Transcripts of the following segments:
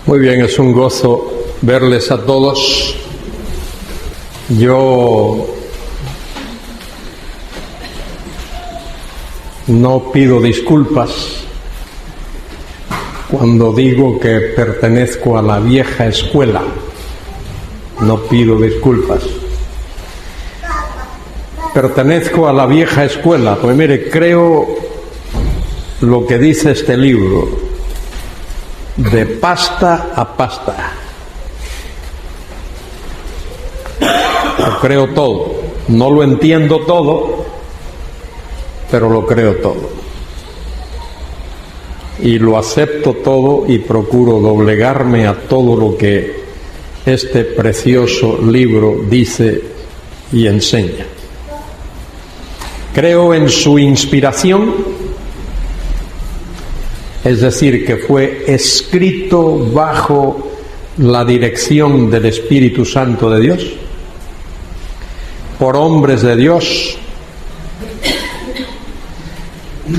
Muy bien, es un gozo verles a todos. Yo no pido disculpas cuando digo que pertenezco a la vieja escuela. No pido disculpas. Pertenezco a la vieja escuela, pues mire, creo lo que dice este libro, de pasta a pasta. Lo creo todo. No lo entiendo todo, pero lo creo todo. Y lo acepto todo y procuro doblegarme a todo lo que este precioso libro dice y enseña. Creo en su inspiración, es decir, que fue escrito bajo la dirección del Espíritu Santo de Dios, por hombres de Dios.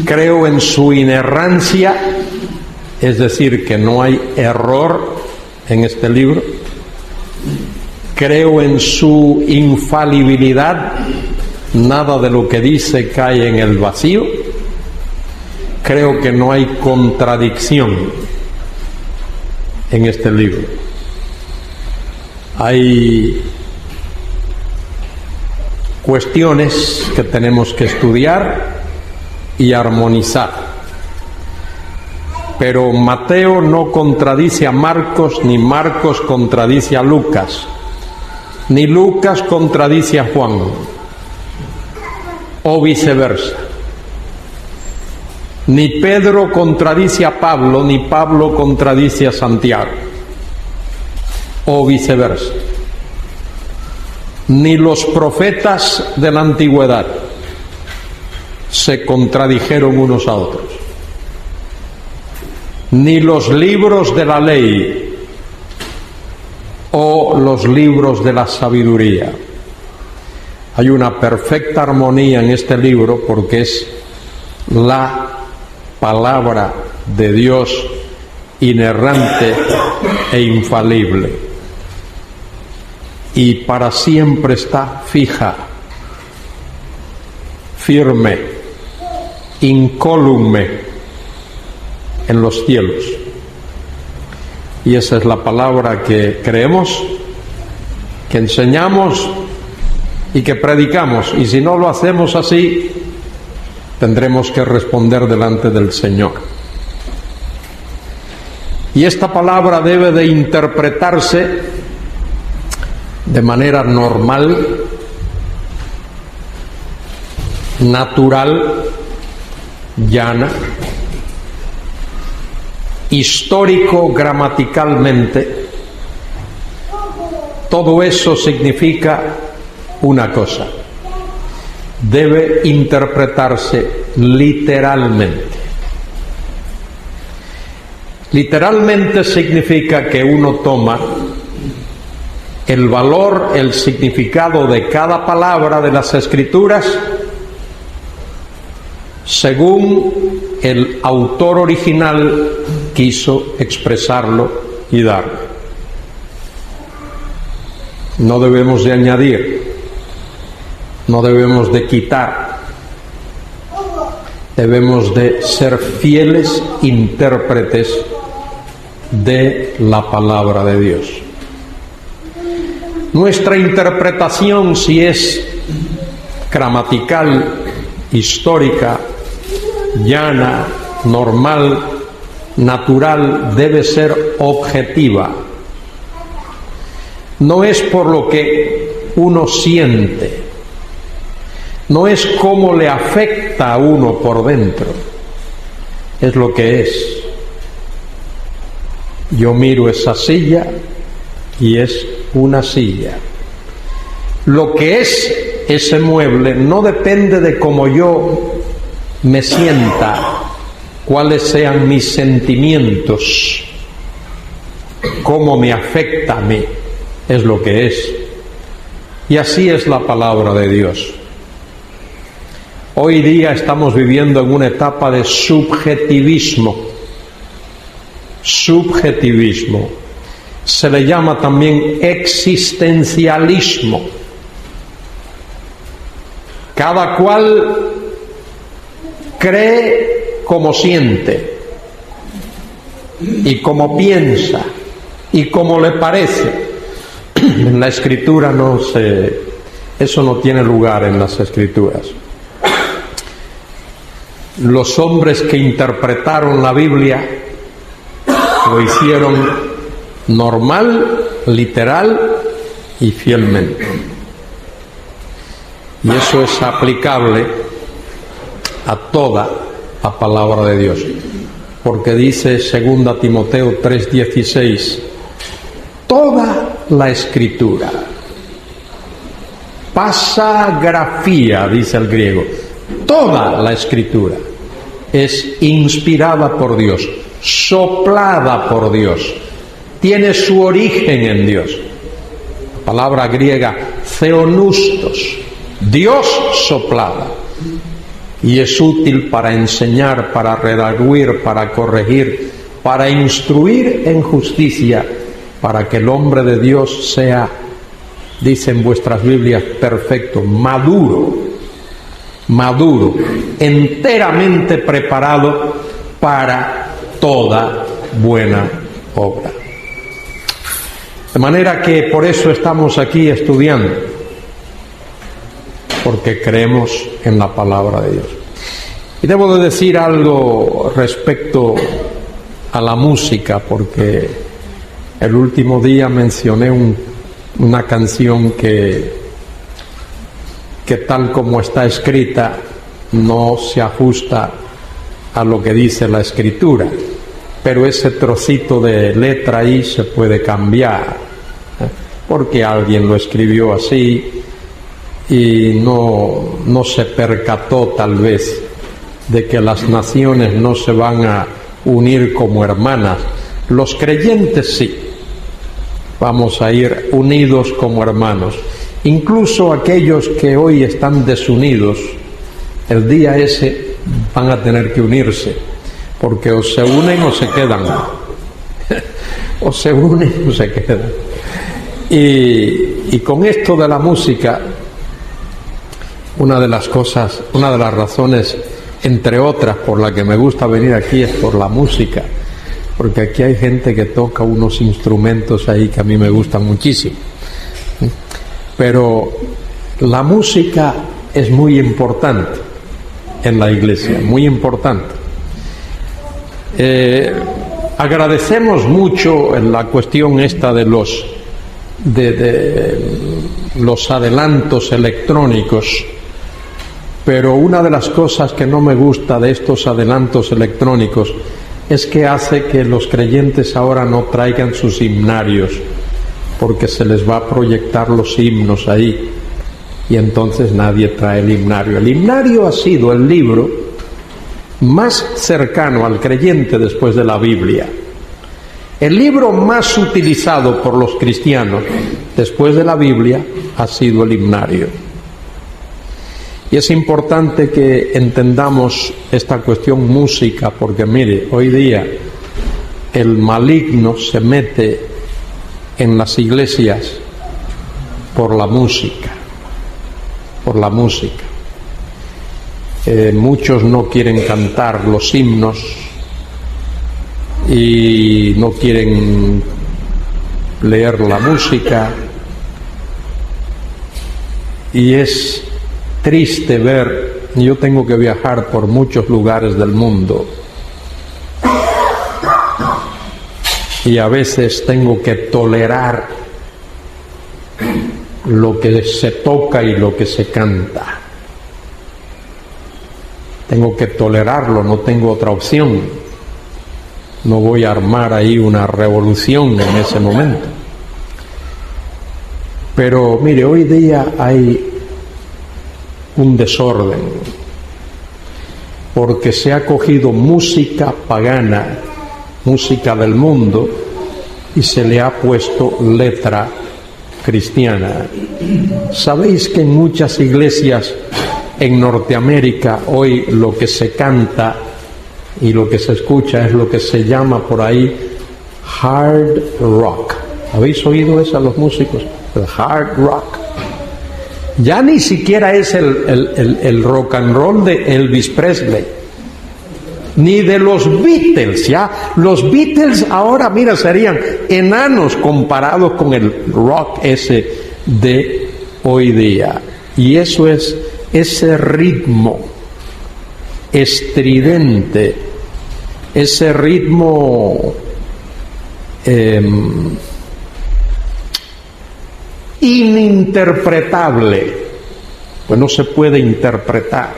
Creo en su inerrancia, es decir, que no hay error en este libro. Creo en su infalibilidad, nada de lo que dice cae en el vacío. Creo que no hay contradicción en este libro. Hay cuestiones que tenemos que estudiar y armonizar. Pero Mateo no contradice a Marcos, ni Marcos contradice a Lucas, ni Lucas contradice a Juan, o viceversa. Ni Pedro contradice a Pablo, ni Pablo contradice a Santiago, o viceversa. Ni los profetas de la antigüedad se contradijeron unos a otros, ni los libros de la ley o los libros de la sabiduría. Hay una perfecta armonía en este libro porque es la palabra de Dios inerrante e infalible, y para siempre está fija, firme, incólume en los cielos. Y esa es la palabra que creemos, que enseñamos y que predicamos. Y si no lo hacemos así, tendremos que responder delante del Señor. Y esta palabra debe de interpretarse de manera normal, natural, llana, histórico-gramaticalmente. Todo eso significa una cosa: debe interpretarse literalmente. Literalmente significa que uno toma el valor, el significado de cada palabra de las Escrituras según el autor original quiso expresarlo y darlo. No debemos de añadir, no debemos de quitar, debemos de ser fieles intérpretes de la palabra de Dios. Nuestra interpretación, si es gramatical, histórica, llana, normal, natural, debe ser objetiva. No es por lo que uno siente, no es cómo le afecta a uno por dentro, es lo que es. Yo miro esa silla y es una silla. Lo que es ese mueble no depende de cómo yo me sienta, cuáles sean mis sentimientos, cómo me afecta a mí, es lo que es. Y así es la palabra de Dios. Hoy día estamos viviendo en una etapa de subjetivismo. subjetivismo. Se le llama también existencialismo. Cada cual cree como siente y como piensa y como le parece. En la Escritura eso no tiene lugar en las Escrituras. Los hombres que interpretaron la Biblia lo hicieron normal, literal y fielmente. Y eso es aplicable a toda la palabra de Dios. Porque dice 2 Timoteo 3:16, toda la Escritura, pasagrafía, dice el griego, toda la Escritura es inspirada por Dios, soplada por Dios, tiene su origen en Dios. La palabra griega theonustos, Dios soplada, y es útil para enseñar, para redarguir, para corregir, para instruir en justicia, para que el hombre de Dios sea, dicen vuestras Biblias, perfecto, maduro, enteramente preparado para toda buena obra. De manera que por eso estamos aquí estudiando, porque creemos en la palabra de Dios. Y debo de decir algo respecto a la música, porque el último día mencioné una canción que tal como está escrita no se ajusta a lo que dice la Escritura, pero ese trocito de letra ahí se puede cambiar, porque alguien lo escribió así y no se percató tal vez de que las naciones no se van a unir como hermanas. Los creyentes sí, vamos a ir unidos como hermanos. Incluso aquellos que hoy están desunidos, el día ese van a tener que unirse, porque o se unen o se quedan, o se unen o se quedan. Y con esto de la música, una de las razones, entre otras, por la que me gusta venir aquí es por la música, porque aquí hay gente que toca unos instrumentos ahí que a mí me gustan muchísimo. Pero la música es muy importante en la iglesia, muy importante. Agradecemos mucho en la cuestión esta de los adelantos electrónicos, pero una de las cosas que no me gusta de estos adelantos electrónicos es que hace que los creyentes ahora no traigan sus himnarios, porque se les va a proyectar los himnos ahí y entonces nadie trae el himnario. El himnario ha sido el libro más cercano al creyente después de la Biblia. El libro más utilizado por los cristianos después de la Biblia ha sido el himnario. Y es importante que entendamos esta cuestión música, porque mire, hoy día el maligno se mete en las iglesias por la música, muchos no quieren cantar los himnos y no quieren leer la música, y es triste ver, yo tengo que viajar por muchos lugares del mundo y a veces tengo que tolerar lo que se toca y lo que se canta. Tengo que tolerarlo, no tengo otra opción. No voy a armar ahí una revolución en ese momento. Pero mire, hoy día hay un desorden, porque se ha cogido música pagana, música del mundo, y se le ha puesto letra cristiana. ¿Sabéis que en muchas iglesias en Norteamérica hoy lo que se canta y lo que se escucha es lo que se llama por ahí hard rock. ¿Habéis oído eso a los músicos? El hard rock. Ya ni siquiera es el rock and roll de Elvis Presley, ni de los Beatles. Ya los Beatles ahora, mira, serían enanos comparados con el rock ese de hoy día. Y eso es ese ritmo estridente, ese ritmo ininterpretable, pues no se puede interpretar,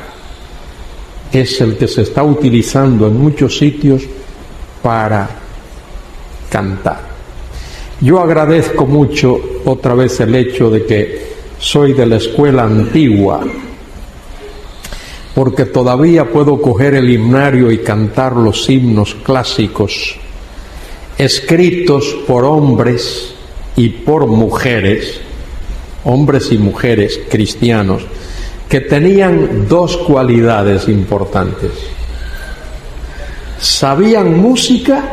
es el que se está utilizando en muchos sitios para cantar. Yo agradezco mucho otra vez el hecho de que soy de la escuela antigua, porque todavía puedo coger el himnario y cantar los himnos clásicos escritos por hombres y por mujeres, hombres y mujeres cristianos, que tenían dos cualidades importantes: sabían música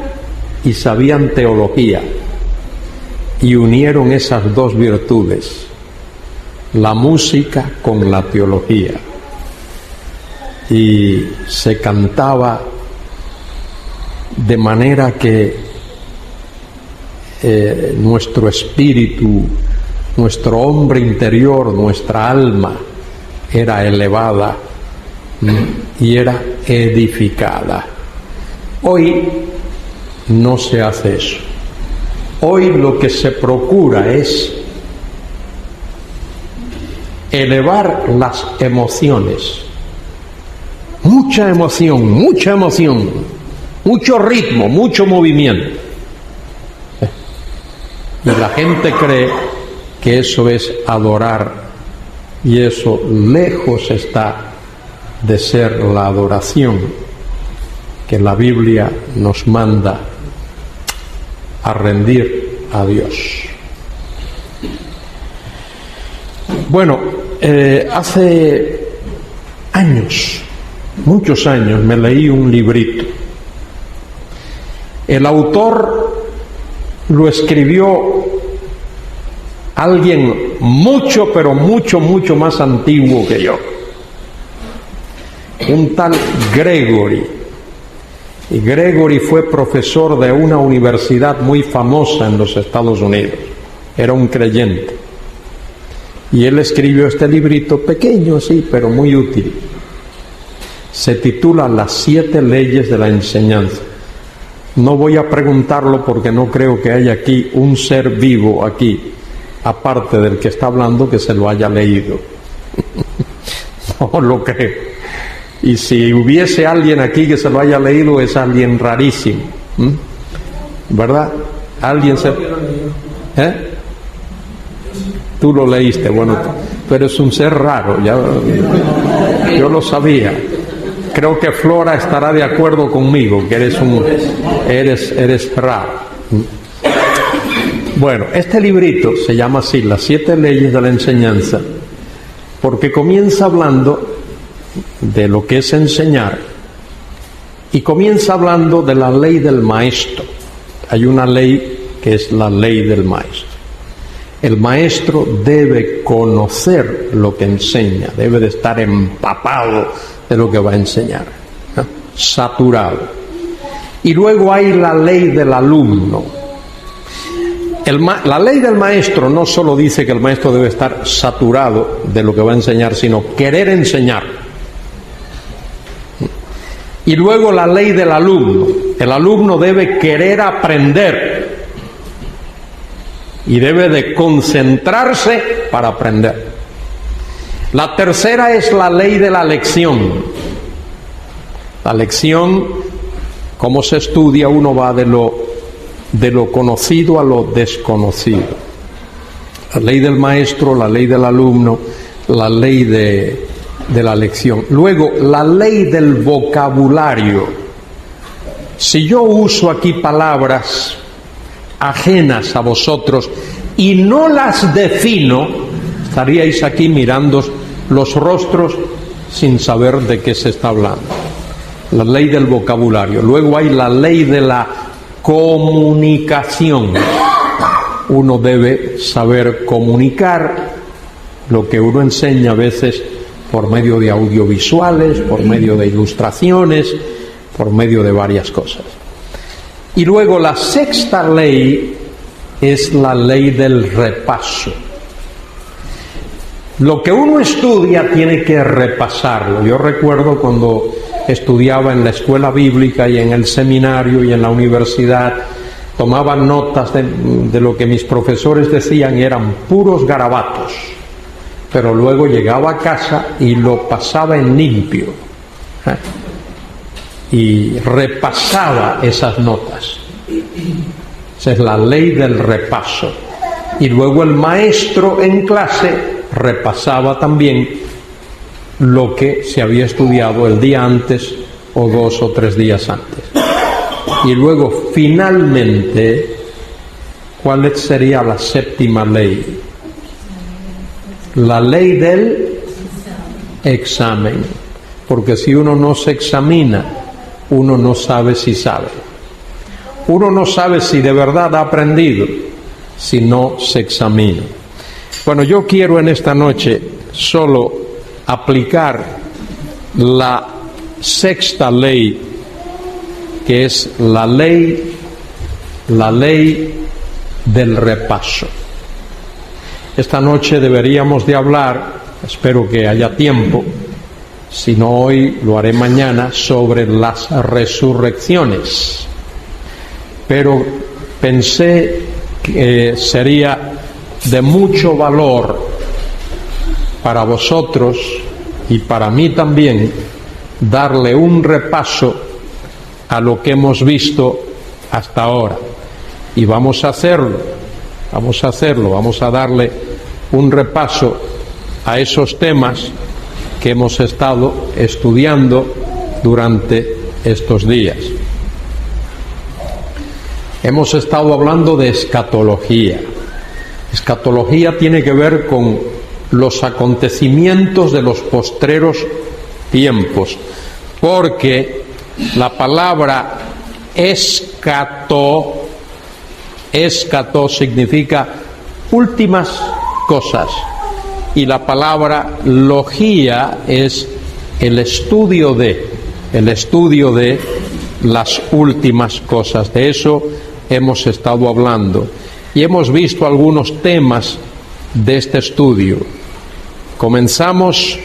y sabían teología, y unieron esas dos virtudes, la música con la teología, y se cantaba de manera que nuestro espíritu, nuestro hombre interior, nuestra alma era elevada y era edificada. Hoy no se hace eso. Hoy lo que se procura es elevar las emociones. Mucha emoción, mucho ritmo, mucho movimiento. Y la gente cree que eso es adorar, y eso lejos está de ser la adoración que la Biblia nos manda a rendir a Dios. Bueno, hace años, muchos años, me leí un librito. El autor lo escribió alguien mucho, pero mucho más antiguo que yo, un tal Gregory. Y Gregory fue profesor de una universidad muy famosa en los Estados Unidos, era un creyente, y él escribió este librito pequeño, sí, pero muy útil. Se titula Las 7 leyes de la enseñanza. No voy a preguntarlo porque no creo que haya aquí un ser vivo aquí, aparte del que está hablando, que se lo haya leído. No lo creo. Y si hubiese alguien aquí que se lo haya leído, es alguien rarísimo. ¿Verdad? ¿Alguien se...? Tú lo leíste, bueno, tú eres un ser raro, ya, yo lo sabía. Creo que Flora estará de acuerdo conmigo, que eres raro. Bueno, este librito se llama así, Las 7 leyes de la enseñanza, porque comienza hablando de lo que es enseñar y comienza hablando de la ley del maestro. Hay una ley que es la ley del maestro. El maestro debe conocer lo que enseña, debe de estar empapado de lo que va a enseñar, ¿no? Saturado. Y luego hay la ley del alumno. La ley del maestro no solo dice que el maestro debe estar saturado de lo que va a enseñar, sino querer enseñar. Y luego la ley del alumno. El alumno debe querer aprender y debe de concentrarse para aprender. La tercera es la ley de la lección. La lección, cómo se estudia, uno va de lo conocido a lo desconocido. La ley del maestro, la ley del alumno, la ley de la lección. Luego, la ley del vocabulario. Si yo uso aquí palabras ajenas a vosotros y no las defino, estaríais aquí mirando los rostros sin saber de qué se está hablando. La ley del vocabulario. Luego hay la ley de la comunicación. Uno debe saber comunicar lo que uno enseña a veces por medio de audiovisuales, por medio de ilustraciones, por medio de varias cosas. Y luego la sexta ley es la ley del repaso. Lo que uno estudia tiene que repasarlo. Yo recuerdo cuando estudiaba en la escuela bíblica y en el seminario y en la universidad, tomaba notas de lo que mis profesores decían y eran puros garabatos, pero luego llegaba a casa y lo pasaba en limpio, y repasaba esas notas. Esa es la ley del repaso. Y luego el maestro en clase repasaba también lo que se había estudiado el día antes o 2 o 3 días antes. Y luego finalmente, ¿cuál sería la séptima ley? La ley del examen. Porque si uno no se examina, uno no sabe si sabe. Uno no sabe si de verdad ha aprendido si no se examina. Bueno, yo quiero en esta noche solo aplicar la sexta ley, que es la ley del repaso. Esta noche deberíamos de hablar, espero que haya tiempo, si no hoy lo haré mañana, sobre las resurrecciones. Pero pensé que sería de mucho valor para vosotros y para mí también darle un repaso a lo que hemos visto hasta ahora. Y vamos a hacerlo, vamos a darle un repaso a esos temas que hemos estado estudiando durante estos días. Hemos estado hablando de escatología. Escatología tiene que ver con los acontecimientos de los postreros tiempos, porque la palabra escato significa últimas cosas, y la palabra logía es el estudio de las últimas cosas. De eso hemos estado hablando y hemos visto algunos temas de este estudio. Comenzamos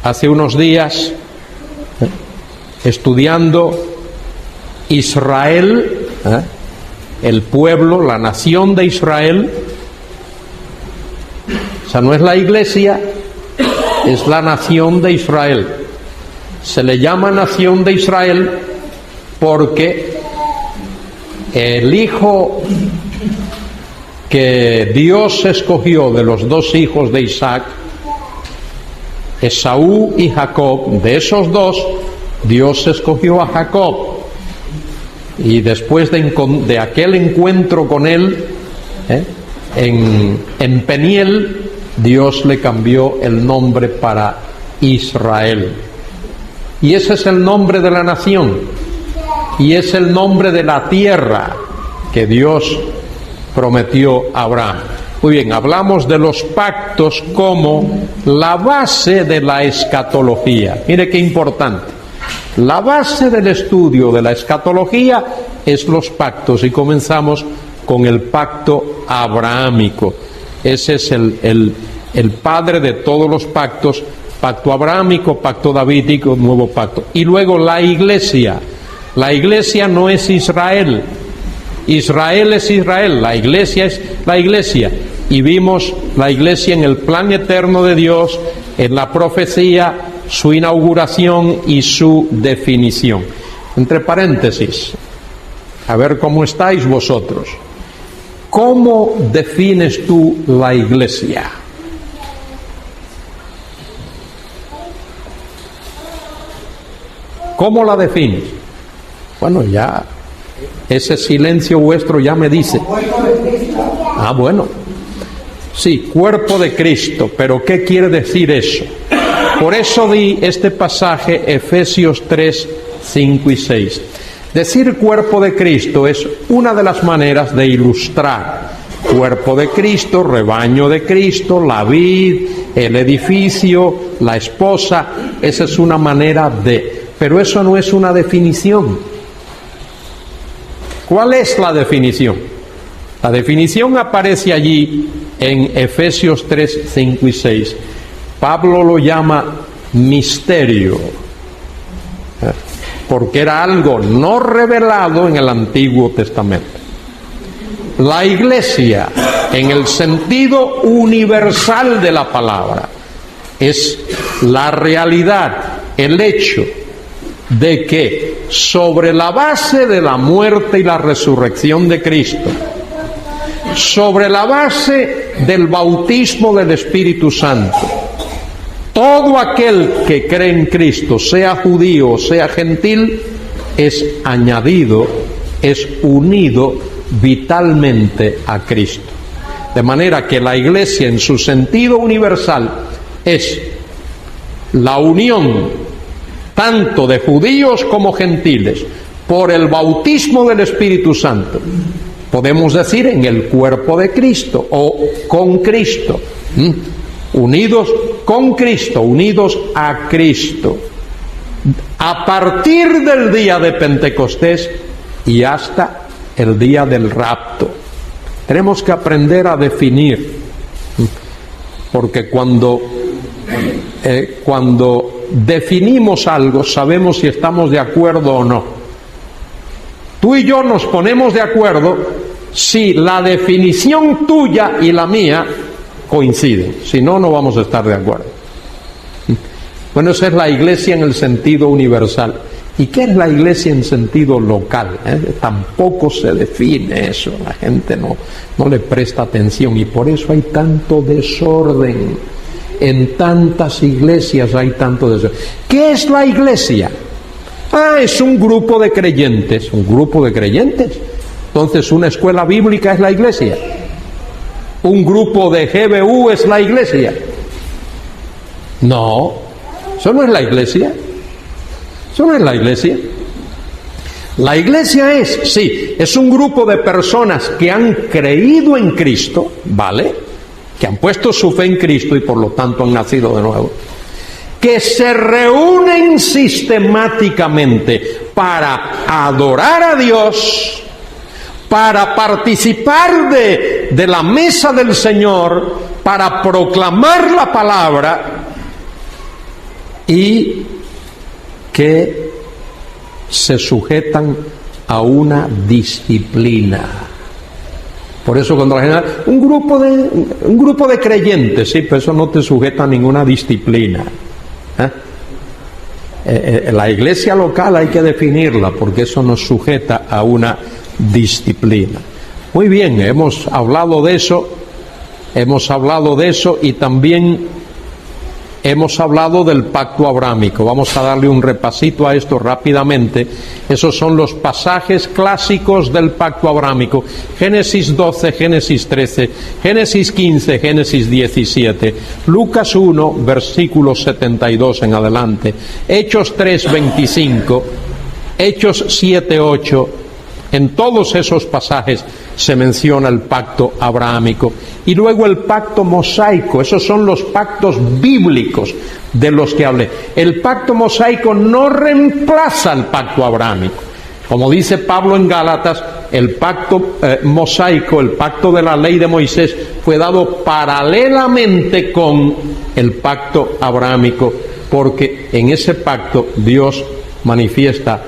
hace unos días estudiando Israel, el pueblo, la nación de Israel. O sea, no es la iglesia, es la nación de Israel. Se le llama nación de Israel porque el hijo que Dios escogió de los 2 hijos de Isaac, Esaú y Jacob, de esos 2, Dios escogió a Jacob. Y después de aquel encuentro con él, en Peniel, Dios le cambió el nombre para Israel. Y ese es el nombre de la nación. Y es el nombre de la tierra que Dios prometió a Abraham. Muy bien, hablamos de los pactos como la base de la escatología. Mire qué importante. La base del estudio de la escatología es los pactos, y comenzamos con el pacto abrahámico. Ese es el padre de todos los pactos: pacto abrahámico, pacto davídico, nuevo pacto. Y luego la iglesia. La iglesia no es Israel. Israel es Israel, la iglesia es la iglesia. Y vimos la iglesia en el plan eterno de Dios, en la profecía, su inauguración y su definición. Entre paréntesis, a ver cómo estáis vosotros. ¿Cómo defines tú la iglesia? ¿Cómo la defines? Bueno, ya ese silencio vuestro ya me dice. Ah, bueno. Sí, cuerpo de Cristo, pero ¿qué quiere decir eso? Por eso di este pasaje, Efesios 3, 5 y 6. Decir cuerpo de Cristo es una de las maneras de ilustrar. Cuerpo de Cristo, rebaño de Cristo, la vid, el edificio, la esposa, esa es una manera de... Pero eso no es una definición. ¿Cuál es la definición? La definición aparece allí en Efesios 3, 5 y 6. Pablo lo llama misterio, porque era algo no revelado en el Antiguo Testamento. La iglesia, en el sentido universal de la palabra, es la realidad, el hecho de que sobre la base de la muerte y la resurrección de Cristo, sobre la base del bautismo del Espíritu Santo, todo aquel que cree en Cristo, sea judío o sea gentil, es añadido, es unido vitalmente a Cristo. De manera que la iglesia en su sentido universal es la unión tanto de judíos como gentiles por el bautismo del Espíritu Santo. Podemos decir en el cuerpo de Cristo o con Cristo, unidos con Cristo, unidos a Cristo, a partir del día de Pentecostés y hasta el día del rapto. Tenemos que aprender a definir, porque cuando definimos algo sabemos si estamos de acuerdo o no. Tú y yo nos ponemos de acuerdo si la definición tuya y la mía coinciden, si no, no vamos a estar de acuerdo. Bueno, esa es la iglesia en el sentido universal. ¿Y qué es la iglesia en sentido local? Tampoco se define eso, la gente no le presta atención y por eso hay tanto desorden. En tantas iglesias hay tanto desorden. ¿Qué es la iglesia? Es un grupo de creyentes. ¿Un grupo de creyentes? Entonces, ¿una escuela bíblica es la iglesia? ¿Un grupo de GBU es la iglesia? No, eso no es la iglesia. Eso no es la iglesia. La iglesia es un grupo de personas que han creído en Cristo, ¿vale? Que han puesto su fe en Cristo y por lo tanto han nacido de nuevo, que se reúnen sistemáticamente para adorar a Dios, para participar de la mesa del Señor, para proclamar la palabra y que se sujetan a una disciplina. Por eso cuando la gente, un grupo de creyentes, sí, pero eso no te sujeta a ninguna disciplina. La iglesia local hay que definirla porque eso nos sujeta a una disciplina. Muy bien, hemos hablado de eso y también hemos hablado del pacto abrámico. Vamos a darle un repasito a esto rápidamente. Esos son los pasajes clásicos del pacto abrámico. Génesis 12, Génesis 13, Génesis 15, Génesis 17, Lucas 1, versículos 72 en adelante, Hechos 3, 25, Hechos 7, 8. En todos esos pasajes se menciona el pacto abrahámico. Y luego el pacto mosaico. Esos son los pactos bíblicos de los que hablé. El pacto mosaico no reemplaza el pacto abrahámico. Como dice Pablo en Gálatas, el pacto mosaico, el pacto de la ley de Moisés, fue dado paralelamente con el pacto abrahámico, porque en ese pacto Dios manifiesta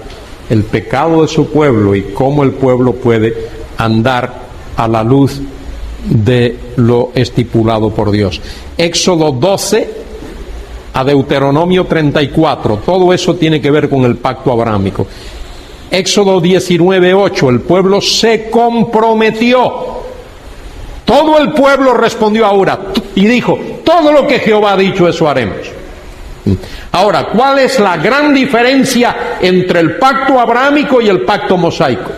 el pecado de su pueblo y cómo el pueblo puede andar a la luz de lo estipulado por Dios. Éxodo 12 a Deuteronomio 34, todo eso tiene que ver con el pacto abrahámico. Éxodo 19, 8, el pueblo se comprometió. Todo el pueblo respondió ahora y dijo, todo lo que Jehová ha dicho, eso haremos. Ahora, ¿cuál es la gran diferencia entre el pacto abrahámico y el pacto mosaico?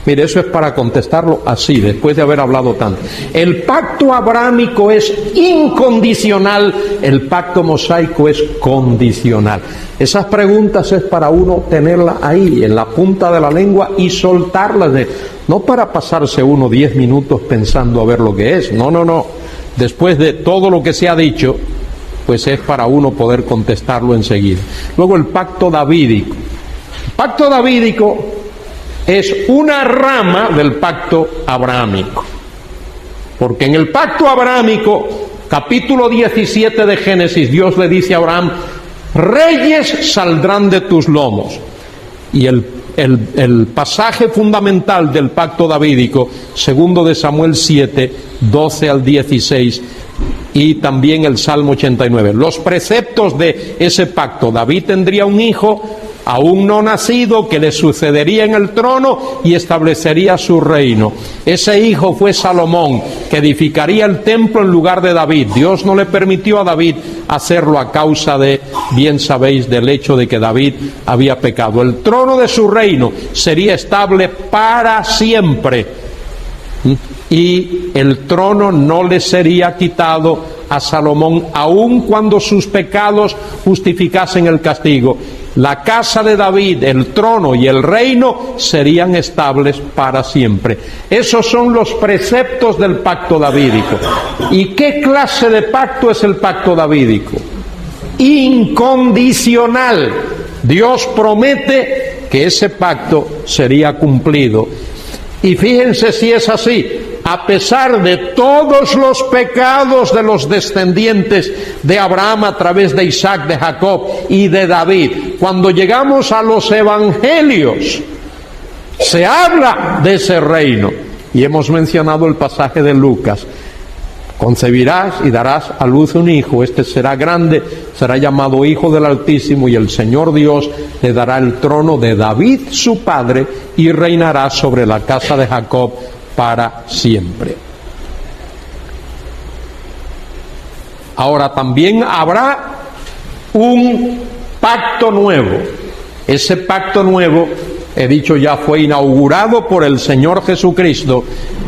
Mire, eso es para contestarlo así, después de haber hablado tanto. El pacto abrámico es incondicional, el pacto mosaico es condicional. Esas preguntas es para uno tenerlas ahí, en la punta de la lengua y soltarlas, no para pasarse uno 10 minutos pensando a ver lo que es, no. Después de todo lo que se ha dicho, pues es para uno poder contestarlo enseguida. Luego el pacto davídico. El pacto davídico es una rama del pacto abrahámico, porque en el pacto abrahámico, capítulo 17 de Génesis, Dios le dice a Abraham: reyes saldrán de tus lomos. Y el pasaje fundamental del pacto davídico, segundo de Samuel 7, 12 al 16, y también el Salmo 89. Los preceptos de ese pacto: David tendría un hijo aún no nacido que le sucedería en el trono y establecería su reino. Ese hijo fue Salomón, que edificaría el templo en lugar de David. Dios no le permitió a David hacerlo a causa de, bien sabéis, del hecho de que David había pecado. El trono de su reino sería estable para siempre, y el trono no le sería quitado a Salomón, aun cuando sus pecados justificasen el castigo. La casa de David, el trono y el reino serían estables para siempre. Esos son los preceptos del pacto davídico. ¿Y qué clase de pacto es el pacto davídico? Incondicional. Dios promete que ese pacto sería cumplido. Y fíjense si es así. A pesar de todos los pecados de los descendientes de Abraham a través de Isaac, de Jacob y de David, cuando llegamos a los evangelios, se habla de ese reino. Y hemos mencionado el pasaje de Lucas: concebirás y darás a luz un hijo, este será grande, será llamado Hijo del Altísimo, y el Señor Dios le dará el trono de David su padre, y reinará sobre la casa de Jacob para siempre. Ahora también habrá un pacto nuevo. Ese pacto nuevo, he dicho ya, fue inaugurado por el Señor Jesucristo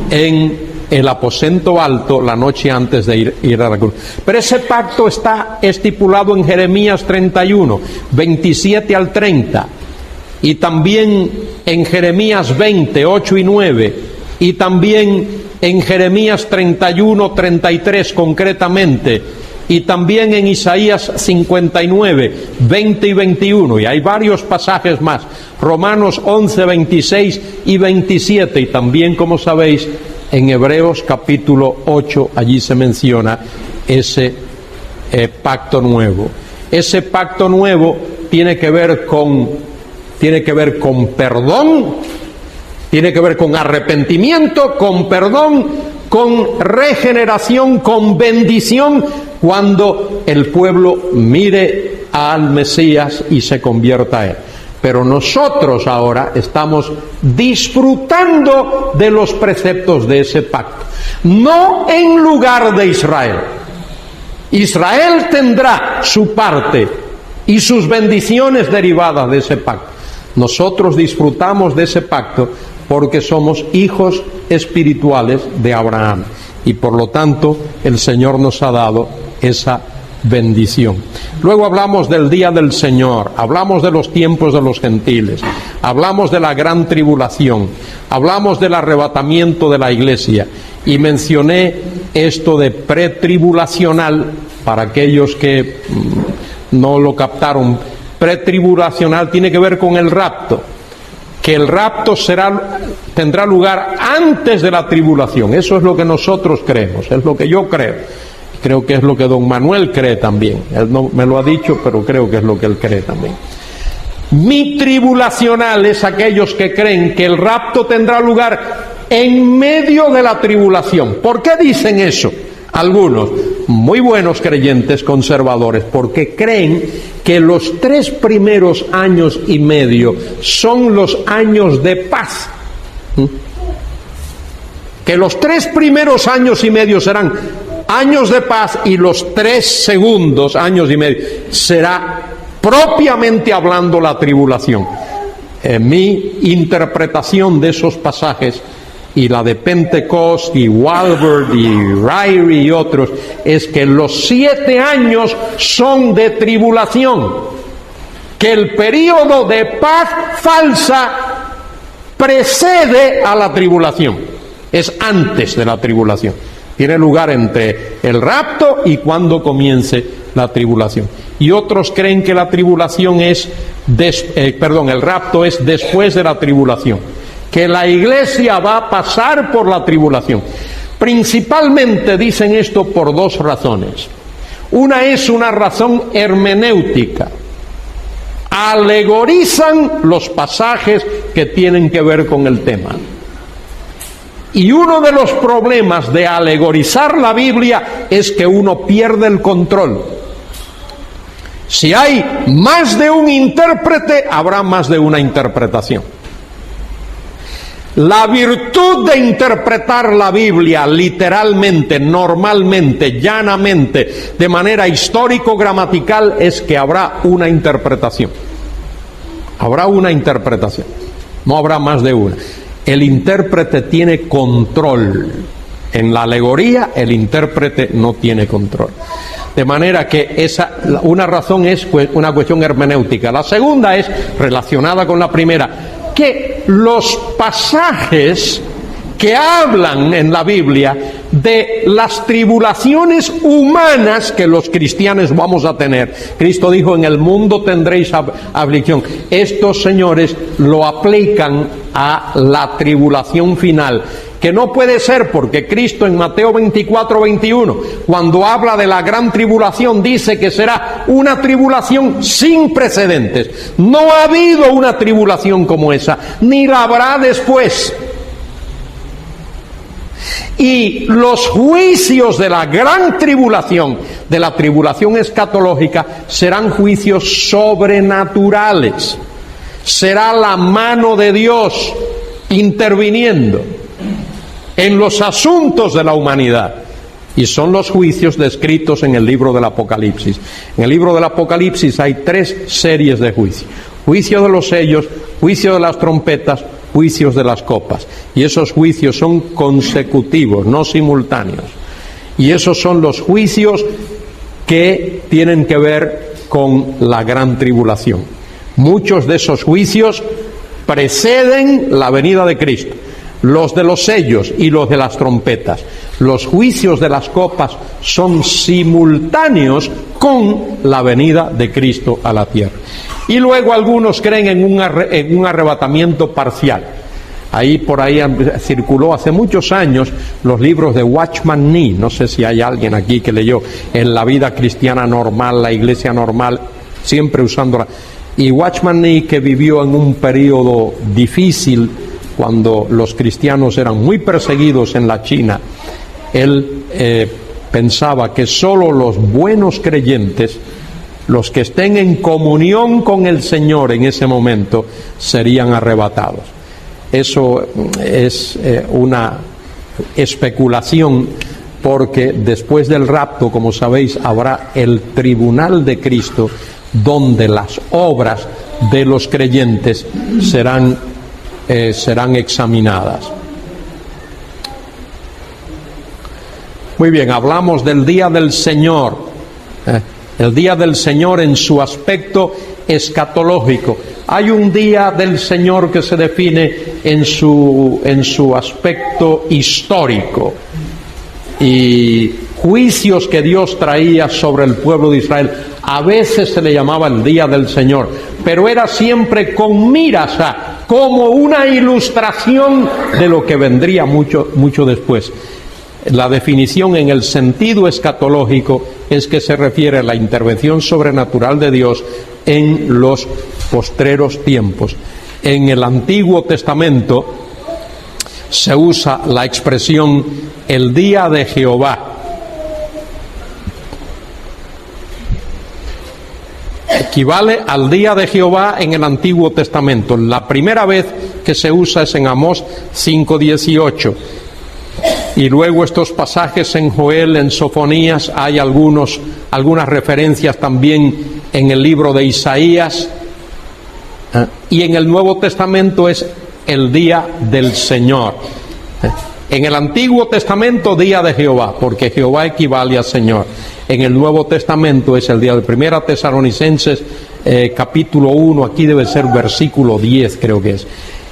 en el aposento alto la noche antes de ir a la cruz. Pero ese pacto está estipulado en Jeremías 31, 27 al 30, y también en Jeremías 20, 8 y 9, y también en Jeremías 31, 33 concretamente, y también en Isaías 59, 20 y 21, y hay varios pasajes más, Romanos 11, 26 y 27, y también, como sabéis, en Hebreos capítulo 8, allí se menciona ese pacto nuevo. Ese pacto nuevo tiene que ver con perdón, tiene que ver con arrepentimiento, con perdón, con regeneración, con bendición, cuando el pueblo mire al Mesías y se convierta a él. Pero nosotros ahora estamos disfrutando de los preceptos de ese pacto, no en lugar de Israel. Israel tendrá su parte y sus bendiciones derivadas de ese pacto. Nosotros disfrutamos de ese pacto porque somos hijos espirituales de Abraham, y por lo tanto el Señor nos ha dado esa bendición. Luego hablamos del día del Señor, hablamos de los tiempos de los gentiles, hablamos de la gran tribulación, hablamos del arrebatamiento de la iglesia, y mencioné esto de pretribulacional para aquellos que no lo captaron. Pretribulacional tiene que ver con el rapto, que el rapto tendrá lugar antes de la tribulación. Eso es lo que nosotros creemos, es lo que yo creo. Creo que es lo que don Manuel cree también. Él no me lo ha dicho, pero creo que es lo que él cree también. Mi tribulacional es aquellos que creen que el rapto tendrá lugar en medio de la tribulación. ¿Por qué dicen eso? Algunos muy buenos creyentes conservadores, porque creen que los 3 primeros años y medio son los años de paz. Que los 3 primeros años y medio serán años de paz, y los 3 segundos años y medio será propiamente hablando la tribulación. mi interpretación de esos pasajes y la de Pentecost y Walvoord y Ryrie y otros es que los 7 años son de tribulación, que el período de paz falsa precede a la tribulación, es antes de la tribulación, tiene lugar entre el rapto y cuando comience la tribulación. Y otros creen que la tribulación es el rapto es después de la tribulación, que la iglesia va a pasar por la tribulación. Principalmente dicen esto por 2 razones. Una es una razón hermenéutica. Alegorizan los pasajes que tienen que ver con el tema. Y uno de los problemas de alegorizar la Biblia es que uno pierde el control. Si hay más de un intérprete, habrá más de una interpretación. La virtud de interpretar la Biblia literalmente, normalmente, llanamente, de manera histórico-gramatical, es que habrá una interpretación. Habrá una interpretación, no habrá más de una. El intérprete tiene control. En la alegoría, el intérprete no tiene control. De manera que una razón es una cuestión hermenéutica. La segunda es relacionada con la primera, que los pasajes que hablan en la Biblia de las tribulaciones humanas que los cristianos vamos a tener. Cristo dijo, en el mundo tendréis aflicción. Estos señores lo aplican a la tribulación final, que no puede ser porque Cristo en Mateo 24:21, cuando habla de la gran tribulación, dice que será una tribulación sin precedentes. No ha habido una tribulación como esa, ni la habrá después. Y los juicios de la gran tribulación, de la tribulación escatológica, serán juicios sobrenaturales. Será la mano de Dios interviniendo en los asuntos de la humanidad. Y son los juicios descritos en el libro del Apocalipsis. En el libro del Apocalipsis hay 3 series de juicios. Juicio de los sellos, juicio de las trompetas, juicios de las copas. Y esos juicios son consecutivos, no simultáneos. Y esos son los juicios que tienen que ver con la gran tribulación. Muchos de esos juicios preceden la venida de Cristo. Los de los sellos y los de las trompetas. Los juicios de las copas son simultáneos con la venida de Cristo a la tierra. Y luego algunos creen en un arrebatamiento parcial. Por ahí circuló hace muchos años los libros de Watchman Nee. No sé si hay alguien aquí que leyó En la vida cristiana normal, la iglesia normal, siempre usándola. Y Watchman Nee, que vivió en un periodo difícil, cuando los cristianos eran muy perseguidos en la China, él pensaba que solo los buenos creyentes, los que estén en comunión con el Señor en ese momento, serían arrebatados. Eso es una especulación, porque después del rapto, como sabéis, habrá el tribunal de Cristo, donde las obras de los creyentes serán examinadas. Muy bien, hablamos del día del Señor. El día del Señor en su aspecto escatológico. Hay un día del Señor que se define en su aspecto histórico. Y juicios que Dios traía sobre el pueblo de Israel. A veces se le llamaba el día del Señor, pero era siempre con miras como una ilustración de lo que vendría mucho después. La definición en el sentido escatológico es que se refiere a la intervención sobrenatural de Dios en los postreros tiempos. En el Antiguo Testamento se usa la expresión el día de Jehová. Equivale al día de Jehová en el Antiguo Testamento. La primera vez que se usa es en Amós 5:18. Y luego estos pasajes en Joel, en Sofonías, hay algunas referencias también en el libro de Isaías. Y en el Nuevo Testamento es el día del Señor. En el Antiguo Testamento, día de Jehová, porque Jehová equivale a Señor. En el Nuevo Testamento es el día de 1 Tesalonicenses, capítulo 1, aquí debe ser versículo 10, creo que es.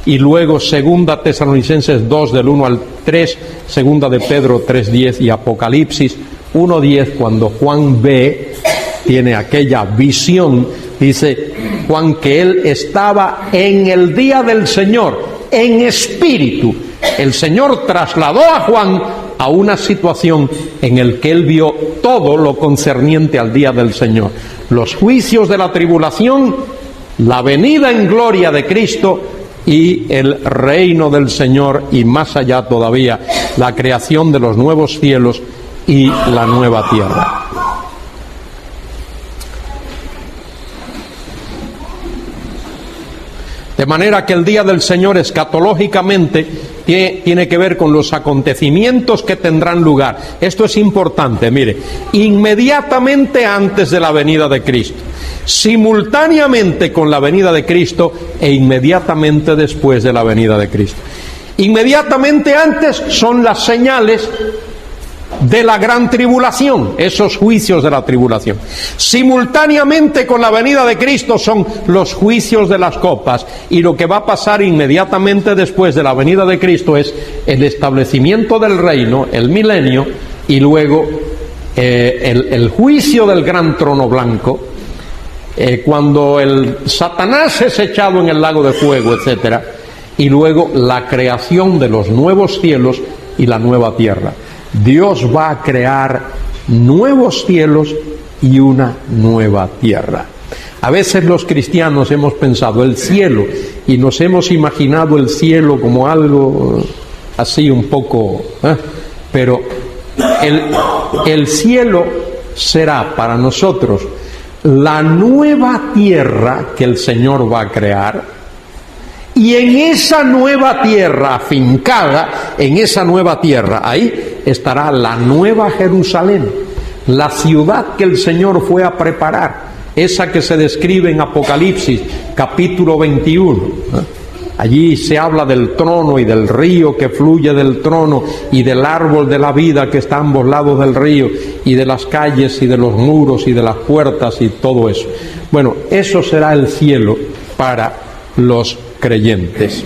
Y luego 2 Tesalonicenses 2, del 1 al 3, 2 de Pedro 3:10 y Apocalipsis 1:10, cuando Juan tiene aquella visión, dice Juan que él estaba en el día del Señor, en espíritu. El Señor trasladó a Juan a una situación en la que él vio todo lo concerniente al día del Señor. Los juicios de la tribulación, la venida en gloria de Cristo y el reino del Señor, y más allá todavía, la creación de los nuevos cielos y la nueva tierra. De manera que el día del Señor escatológicamente tiene que ver con los acontecimientos que tendrán lugar. Esto es importante, mire, inmediatamente antes de la venida de Cristo, simultáneamente con la venida de Cristo e inmediatamente después de la venida de Cristo. Inmediatamente antes son las señales de la gran tribulación, esos juicios de la tribulación. Simultáneamente con la venida de Cristo son los juicios de las copas, y lo que va a pasar inmediatamente después de la venida de Cristo es el establecimiento del reino, el milenio, y luego el juicio del gran trono blanco, cuando el Satanás es echado en el lago de fuego, etcétera, y luego la creación de los nuevos cielos y la nueva tierra. Dios va a crear nuevos cielos y una nueva tierra. A veces los cristianos hemos pensado el cielo y nos hemos imaginado el cielo como algo así un poco, pero el cielo será para nosotros la nueva tierra que el Señor va a crear. Y en esa nueva tierra, afincada en esa nueva tierra, ahí estará la nueva Jerusalén, la ciudad que el Señor fue a preparar, esa que se describe en Apocalipsis, capítulo 21. Allí se habla del trono y del río que fluye del trono y del árbol de la vida que está a ambos lados del río, y de las calles y de los muros y de las puertas y todo eso. Bueno, eso será el cielo para los creyentes.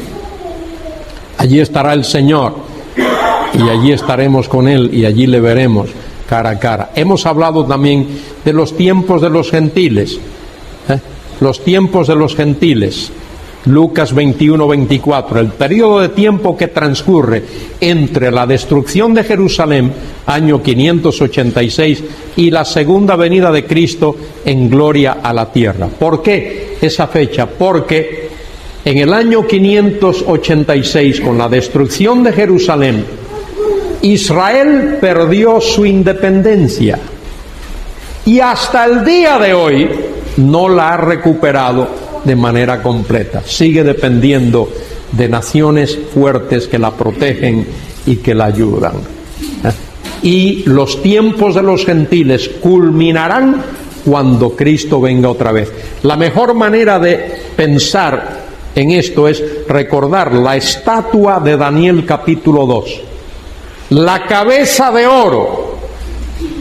Allí estará el Señor y allí estaremos con Él y allí le veremos cara a cara. Hemos hablado también de los tiempos de los gentiles, los tiempos de los gentiles. Lucas 21-24, el periodo de tiempo que transcurre entre la destrucción de Jerusalén, año 586, y la segunda venida de Cristo en gloria a la tierra. ¿Por qué esa fecha? Porque en el año 586, con la destrucción de Jerusalén, Israel perdió su independencia y hasta el día de hoy no la ha recuperado de manera completa. Sigue dependiendo de naciones fuertes que la protegen y que la ayudan. Y los tiempos de los gentiles culminarán cuando Cristo venga otra vez. La mejor manera de pensar en esto es recordar la estatua de Daniel capítulo 2. La cabeza de oro,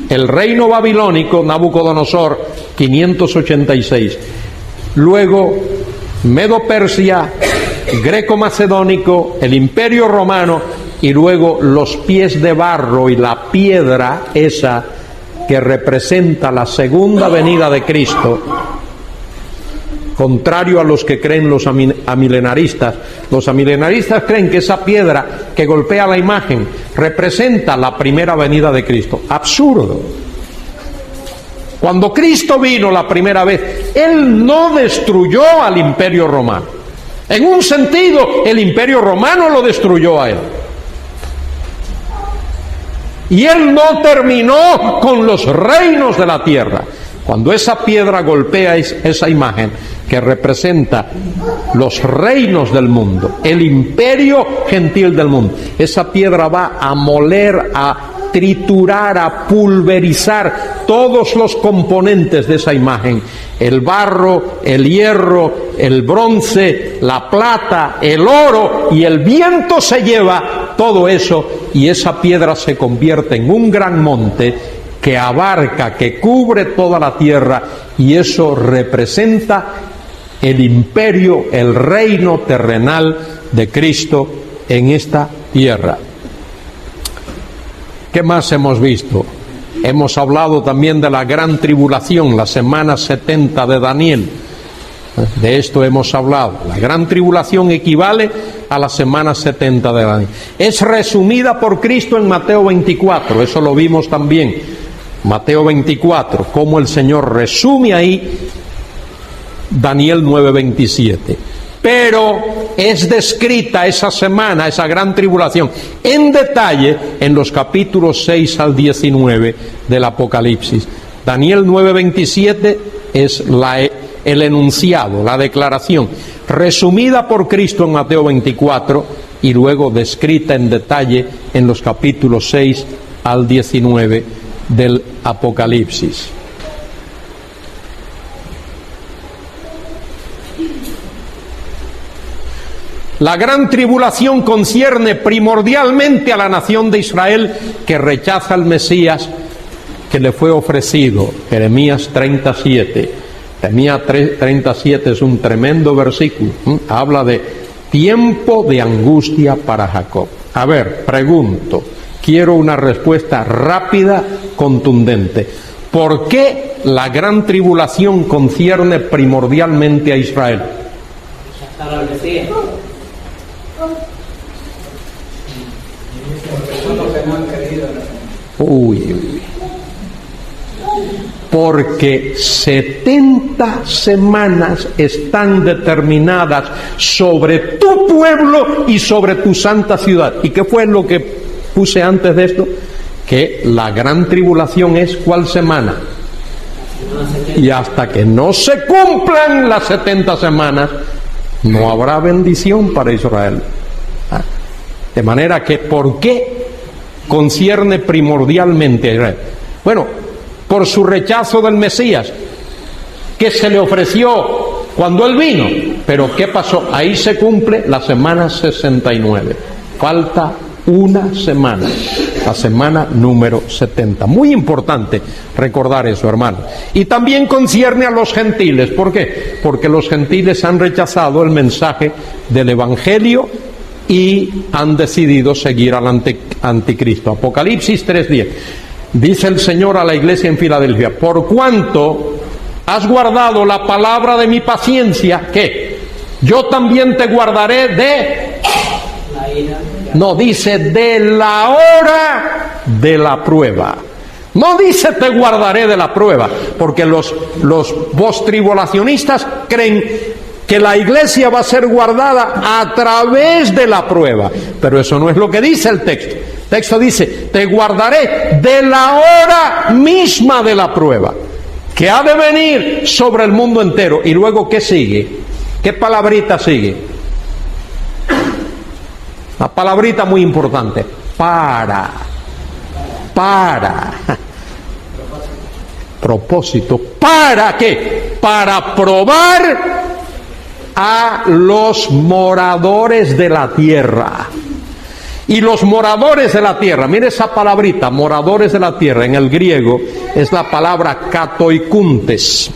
el reino babilónico, Nabucodonosor, 586. Luego, Medo-Persia, greco-macedónico, el imperio romano, y luego los pies de barro y la piedra esa que representa la segunda venida de Cristo. Contrario a los que creen los amilenaristas. Los amilenaristas creen que esa piedra que golpea la imagen representa la primera venida de Cristo. Absurdo. Cuando Cristo vino la primera vez, Él no destruyó al imperio romano. En un sentido, el imperio romano lo destruyó a Él. Y Él no terminó con los reinos de la tierra. Cuando esa piedra golpea esa imagen que representa los reinos del mundo, el imperio gentil del mundo, esa piedra va a moler, a triturar, a pulverizar todos los componentes de esa imagen: el barro, el hierro, el bronce, la plata, el oro, y el viento se lleva todo eso y esa piedra se convierte en un gran monte que abarca, que cubre toda la tierra, y eso representa el imperio, el reino terrenal de Cristo en esta tierra. ¿Qué más hemos visto? Hemos hablado también de la gran tribulación, la semana 70 de Daniel. De esto hemos hablado. La gran tribulación equivale a la semana 70 de Daniel. Es resumida por Cristo en Mateo 24, eso lo vimos también. Mateo 24, cómo el Señor resume ahí Daniel 9:27. Pero es descrita esa semana, esa gran tribulación, en detalle en los capítulos 6 al 19 del Apocalipsis. Daniel 9:27 es el enunciado, la declaración, resumida por Cristo en Mateo 24 y luego descrita en detalle en los capítulos 6 al 19 del Apocalipsis. La gran tribulación concierne primordialmente a la nación de Israel, que rechaza al Mesías que le fue ofrecido. Jeremías 37. Jeremías 37 es un tremendo versículo. Habla de tiempo de angustia para Jacob. A ver, pregunto, quiero una respuesta rápida, contundente. ¿Por qué la gran tribulación concierne primordialmente a Israel? Rechazar al Mesías. Porque 70 semanas están determinadas sobre tu pueblo y sobre tu santa ciudad. ¿Y qué fue lo que puse antes de esto? Que la gran tribulación es ¿cuál semana? Y hasta que no se cumplan las 70 semanas, no habrá bendición para Israel. De manera que, ¿por qué concierne primordialmente a Israel? Bueno, por su rechazo del Mesías, que se le ofreció cuando él vino. Pero ¿qué pasó? Ahí se cumple la semana 69. Falta una semana, la semana número 70. Muy importante recordar eso, hermano. Y también concierne a los gentiles. ¿Por qué? Porque los gentiles han rechazado el mensaje del Evangelio y han decidido seguir al anticristo. Apocalipsis 3:10. Dice el Señor a la iglesia en Filadelfia: por cuanto has guardado la palabra de mi paciencia, ¿qué? Yo también te guardaré de... No dice de la hora de la prueba. No dice te guardaré de la prueba, porque los postribulacionistas creen que la iglesia va a ser guardada a través de la prueba. Pero eso no es lo que dice el texto. El texto dice, te guardaré de la hora misma de la prueba, que ha de venir sobre el mundo entero. Y luego, ¿qué sigue? ¿Qué palabrita sigue? La palabrita muy importante. Para. Propósito. ¿Para qué? Para probar a los moradores de la tierra. Y los moradores de la tierra, mire esa palabrita, moradores de la tierra, en el griego es la palabra katoikuntes.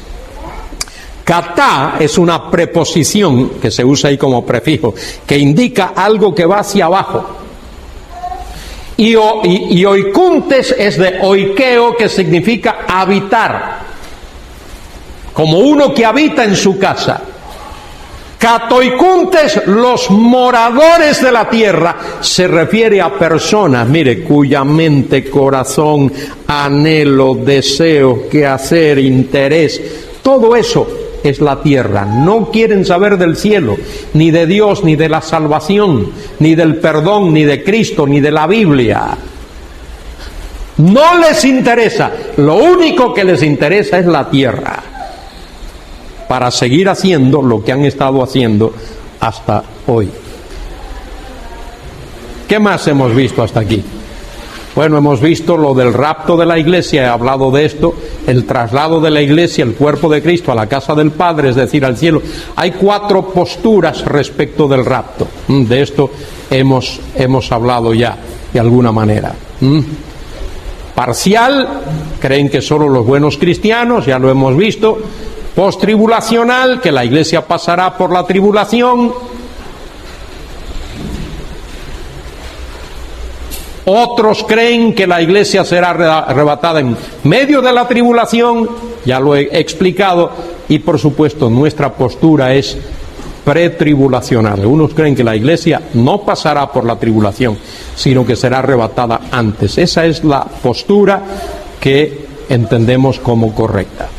Katá es una preposición que se usa ahí como prefijo, que indica algo que va hacia abajo. Y oikuntes es de oikeo, que significa habitar, como uno que habita en su casa. Katoikuntes, los moradores de la tierra, se refiere a personas, mire, cuya mente, corazón, anhelo, deseo, quehacer, interés, todo eso es la tierra. No quieren saber del cielo, ni de Dios, ni de la salvación, ni del perdón, ni de Cristo, ni de la Biblia. No les interesa. Lo único que les interesa es la tierra, para seguir haciendo lo que han estado haciendo hasta hoy. ¿Qué más hemos visto hasta aquí? Bueno, hemos visto lo del rapto de la iglesia, he hablado de esto, el traslado de la iglesia, el cuerpo de Cristo a la casa del Padre, es decir, al cielo. Hay 4 posturas respecto del rapto. De esto hemos hablado ya, de alguna manera. Parcial, creen que solo los buenos cristianos, ya lo hemos visto. Postribulacional, que la iglesia pasará por la tribulación. Otros creen que la iglesia será arrebatada en medio de la tribulación, ya lo he explicado, y por supuesto nuestra postura es pretribulacional. Unos creen que la iglesia no pasará por la tribulación, sino que será arrebatada antes. Esa es la postura que entendemos como correcta.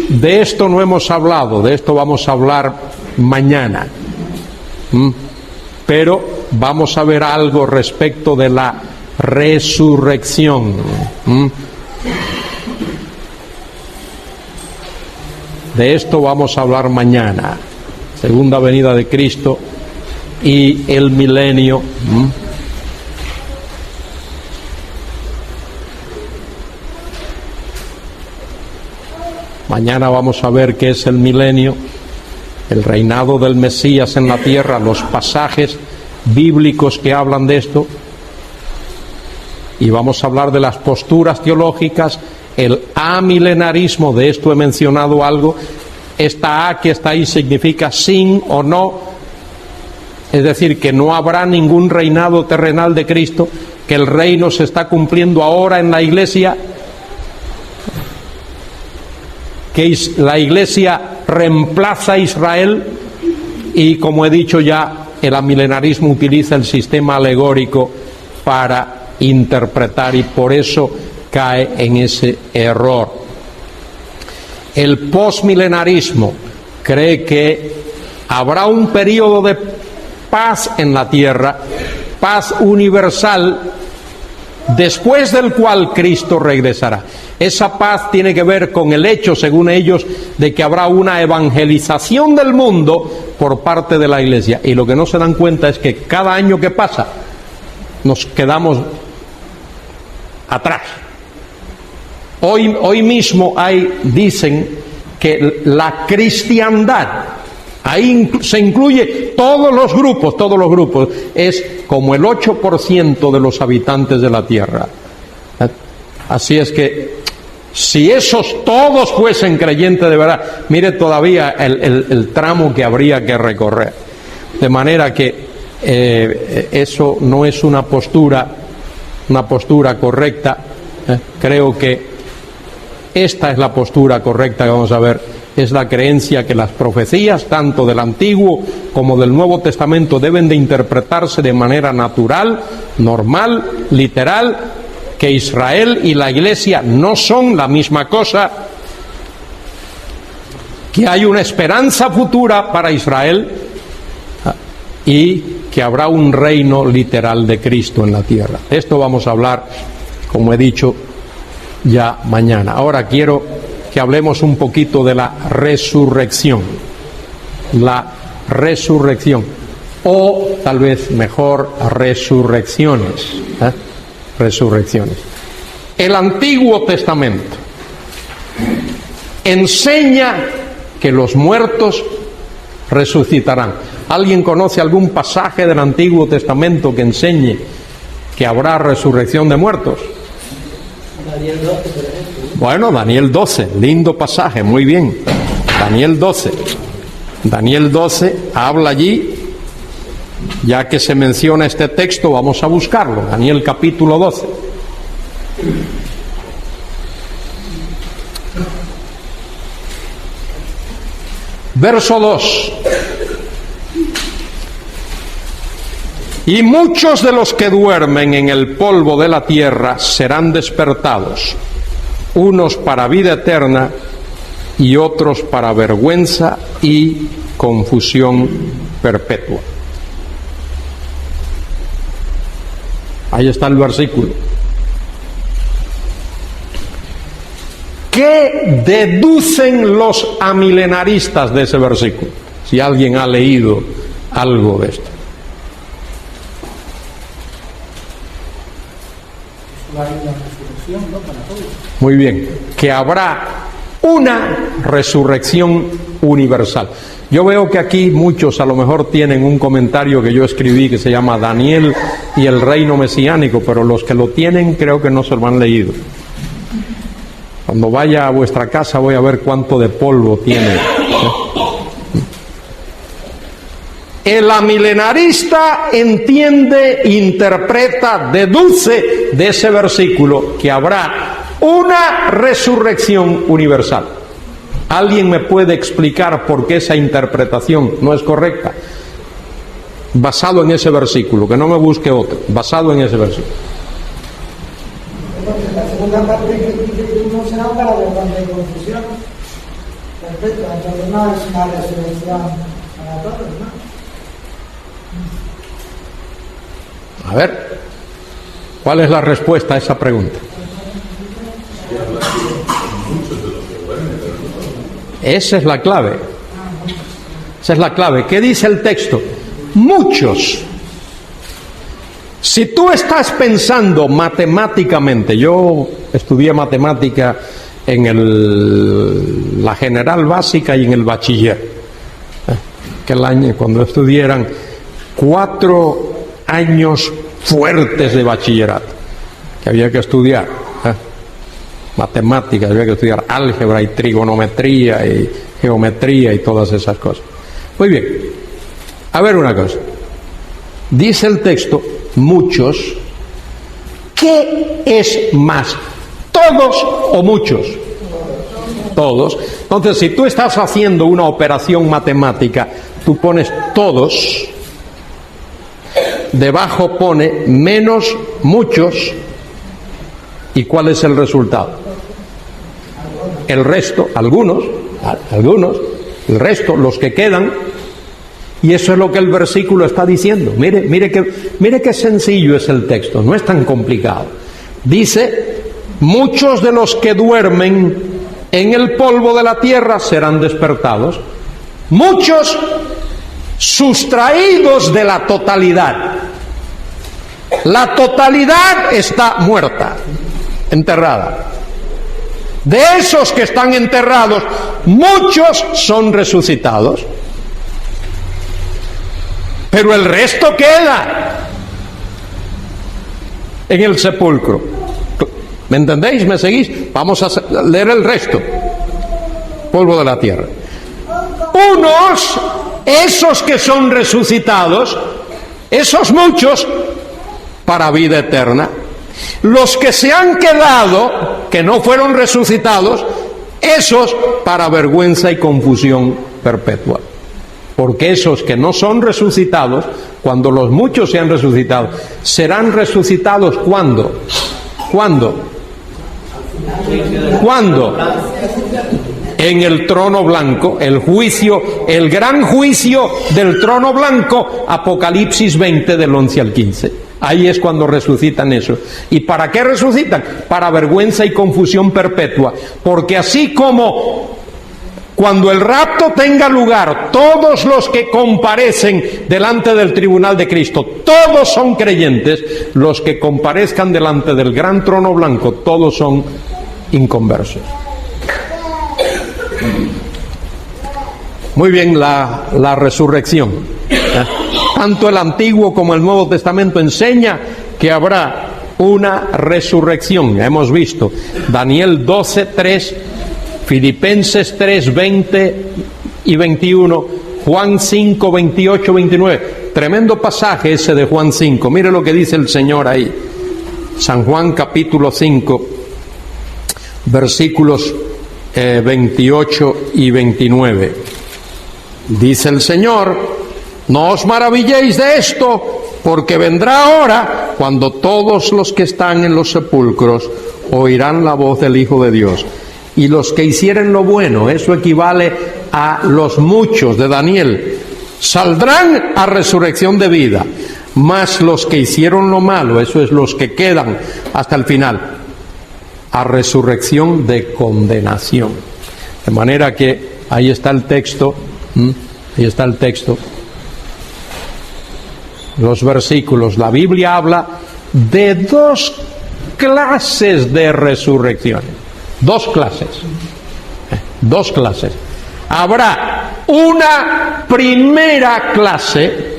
De esto no hemos hablado, de esto vamos a hablar mañana. Pero vamos a ver algo respecto de la resurrección. De esto vamos a hablar mañana. Segunda venida de Cristo y el milenio. Mañana vamos a ver qué es el milenio, el reinado del Mesías en la tierra, los pasajes bíblicos que hablan de esto, y vamos a hablar de las posturas teológicas, el amilenarismo. De esto he mencionado algo. Esta A que está ahí significa sin o no, es decir, que no habrá ningún reinado terrenal de Cristo, que el reino se está cumpliendo ahora en la iglesia, que la iglesia reemplaza a Israel, y como he dicho ya, el amilenarismo utiliza el sistema alegórico para interpretar, y por eso cae en ese error. El postmilenarismo cree que habrá un periodo de paz en la tierra, paz universal, después del cual Cristo regresará. Esa paz tiene que ver con el hecho, según ellos, de que habrá una evangelización del mundo por parte de la iglesia. Y lo que no se dan cuenta es que cada año que pasa nos quedamos atrás. Hoy mismo dicen que la cristiandad, ahí se incluye todos los grupos, es como el 8% de los habitantes de la tierra. Así es que si esos todos fuesen creyentes de verdad, mire todavía el tramo que habría que recorrer. De manera que eso no es una postura correcta. Creo que esta es la postura correcta que vamos a ver. Es la creencia que las profecías, tanto del Antiguo como del Nuevo Testamento, deben de interpretarse de manera natural, normal, literal, que Israel y la Iglesia no son la misma cosa, que hay una esperanza futura para Israel y que habrá un reino literal de Cristo en la tierra. De esto vamos a hablar, como he dicho, ya mañana. Ahora quiero que hablemos un poquito de la resurrección. La resurrección, o tal vez mejor, resurrecciones. Resurrecciones. El Antiguo Testamento enseña que los muertos resucitarán. ¿Alguien conoce algún pasaje del Antiguo Testamento que enseñe que habrá resurrección de muertos? Daniel 12, por ejemplo. Bueno, Daniel 12, lindo pasaje, muy bien. Daniel 12. Daniel 12 habla allí, ya que se menciona este texto, vamos a buscarlo. Daniel capítulo 12. Verso 2. Y muchos de los que duermen en el polvo de la tierra serán despertados, unos para vida eterna y otros para vergüenza y confusión perpetua. Ahí está el versículo. ¿Qué deducen los amilenaristas de ese versículo? Si alguien ha leído algo de esto. la resurrección, ¿no? Para todos. Muy bien, que habrá una resurrección universal. Yo veo que aquí muchos a lo mejor tienen un comentario que yo escribí que se llama Daniel y el reino mesiánico, pero los que lo tienen creo que no se lo han leído. Cuando vaya a vuestra casa voy a ver cuánto de polvo tiene. El amilenarista entiende, interpreta, deduce de ese versículo que habrá una resurrección universal. ¿Alguien me puede explicar por qué esa interpretación no es correcta? Basado en ese versículo, que no me busque otro, basado en ese versículo. La segunda parte que no será para de confusión. Perfecto, entonces no es una resurrección para todos, ¿no? A ver, ¿cuál es la respuesta a esa pregunta? Esa es la clave. Esa es la clave. ¿Qué dice el texto? Muchos. Si tú estás pensando matemáticamente, yo estudié matemática en la general básica y en el bachiller. Aquel año, cuando estudié, eran 4 años fuertes de bachillerato que había que estudiar. Matemáticas, había que estudiar álgebra y trigonometría y geometría y todas esas cosas. Muy bien, a ver una cosa. Dice el texto, muchos. ¿Qué es más? ¿Todos o muchos? Todos. Entonces, si tú estás haciendo una operación matemática, tú pones todos, debajo pone menos muchos, ¿y cuál es el resultado? El resto, algunos, el resto, los que quedan, y eso es lo que el versículo está diciendo. Mire qué sencillo es el texto, no es tan complicado. Dice, muchos de los que duermen en el polvo de la tierra serán despertados, muchos sustraídos de la totalidad. La totalidad está muerta, enterrada. De esos que están enterrados, muchos son resucitados, pero el resto queda en el sepulcro. ¿Me entendéis? ¿Me seguís? Vamos a leer el resto. Polvo de la tierra. Unos, esos que son resucitados, esos muchos, para vida eterna. Los que se han quedado, que no fueron resucitados, esos para vergüenza y confusión perpetua. Porque esos que no son resucitados, cuando los muchos sean resucitados, serán resucitados ¿cuándo? ¿Cuándo? ¿Cuándo? En el trono blanco, el juicio, el gran juicio del trono blanco, Apocalipsis 20 del 11 al 15. Ahí es cuando resucitan esos. ¿Y para qué resucitan? Para vergüenza y confusión perpetua. Porque así como cuando el rapto tenga lugar, todos los que comparecen delante del tribunal de Cristo, todos son creyentes, los que comparezcan delante del gran trono blanco, todos son inconversos. Muy bien, la resurrección. Tanto el Antiguo como el Nuevo Testamento enseña que habrá una resurrección. Ya hemos visto Daniel 12:3, Filipenses 3:20 y 21, Juan 5:28, 29. Tremendo pasaje ese de Juan 5. Mire lo que dice el Señor ahí. San Juan capítulo 5, versículos 28 y 29. Dice el Señor: no os maravilléis de esto, porque vendrá hora cuando todos los que están en los sepulcros oirán la voz del Hijo de Dios. Y los que hicieren lo bueno, eso equivale a los muchos de Daniel, saldrán a resurrección de vida. Mas los que hicieron lo malo, eso es los que quedan hasta el final, a resurrección de condenación. De manera que ahí está el texto, ahí está el texto. Los versículos, la Biblia habla de 2 clases de resurrecciones. Dos clases. Dos clases. Habrá una primera clase,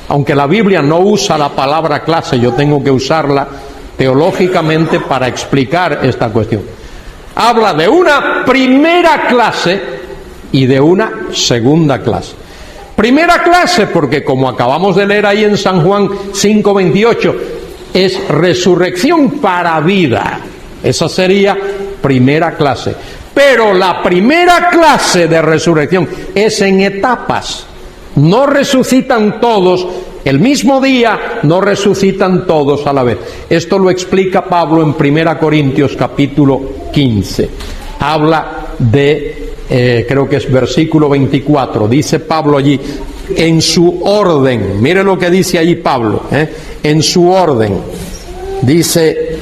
aunque la Biblia no usa la palabra clase, yo tengo que usarla teológicamente para explicar esta cuestión. Habla de una primera clase y de una segunda clase. Primera clase porque, como acabamos de leer ahí en San Juan 5:28, es resurrección para vida. Esa sería primera clase. Pero la primera clase de resurrección es en etapas. No resucitan todos el mismo día, no resucitan todos a la vez. Esto lo explica Pablo en 1 Corintios capítulo 15. Habla de, creo que es versículo 24. Dice Pablo allí, en su orden. Mire lo que dice allí Pablo, en su orden. Dice,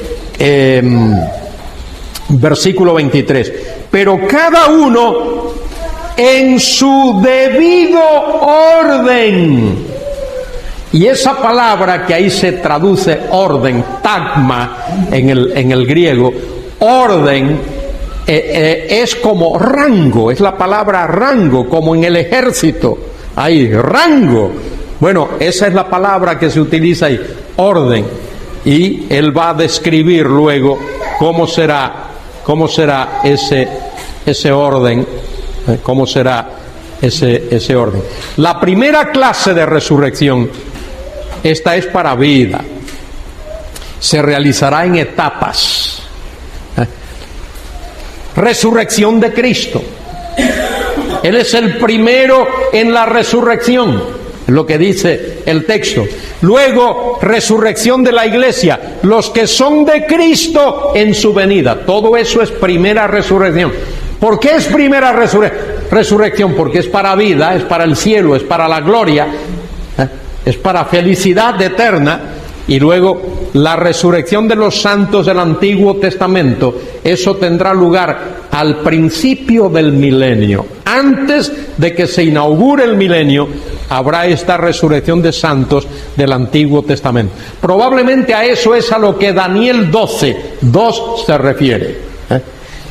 versículo 23. Pero cada uno en su debido orden. Y esa palabra que ahí se traduce orden, tagma en el griego, orden, es como rango, es la palabra rango, como en el ejército, ahí, rango. Bueno, esa es la palabra que se utiliza ahí, orden. Y él va a describir luego cómo será ese orden, cómo será ese orden. La primera clase de resurrección, esta es para vida, se realizará en etapas. Resurrección de Cristo, Él es el primero en la resurrección, lo que dice el texto. Luego, resurrección de la iglesia, los que son de Cristo en su venida. Todo eso es primera resurrección. ¿Por qué es primera resurrección? Porque es para vida, es para el cielo, es para la gloria, es para felicidad eterna. Y luego, la resurrección de los santos del Antiguo Testamento, eso tendrá lugar al principio del milenio. Antes de que se inaugure el milenio, habrá esta resurrección de santos del Antiguo Testamento. Probablemente a eso es a lo que Daniel 12:2 se refiere.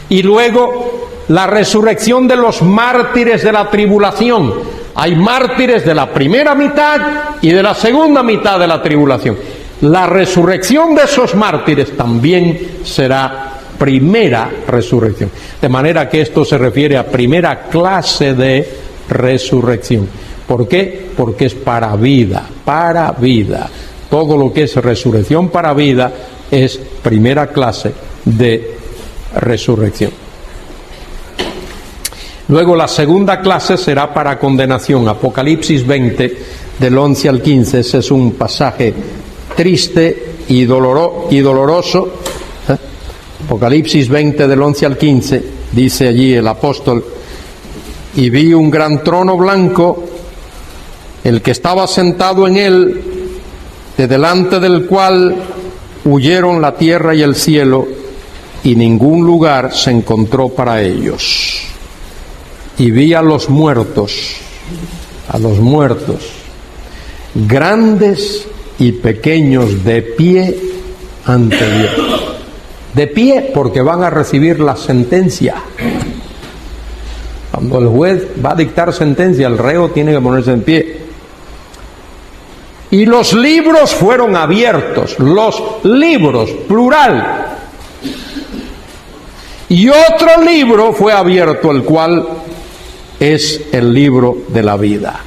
Y luego, la resurrección de los mártires de la tribulación. Hay mártires de la primera mitad y de la segunda mitad de la tribulación. La resurrección de esos mártires también será primera resurrección. De manera que esto se refiere a primera clase de resurrección. ¿Por qué? Porque es para vida, para vida. Todo lo que es resurrección para vida es primera clase de resurrección. Luego la segunda clase será para condenación. Apocalipsis 20, del 11 al 15. Ese es un pasaje triste y doloroso. Apocalipsis 20, del 11 al 15, dice allí el apóstol: y vi un gran trono blanco, el que estaba sentado en él, de delante del cual huyeron la tierra y el cielo, y ningún lugar se encontró para ellos. Y vi a los muertos, grandes y pequeños, de pie ante Dios. De pie porque van a recibir la sentencia. Cuando el juez va a dictar sentencia, el reo tiene que ponerse en pie. Y los libros fueron abiertos, los libros, plural. Y otro libro fue abierto, el cual es el libro de la vida.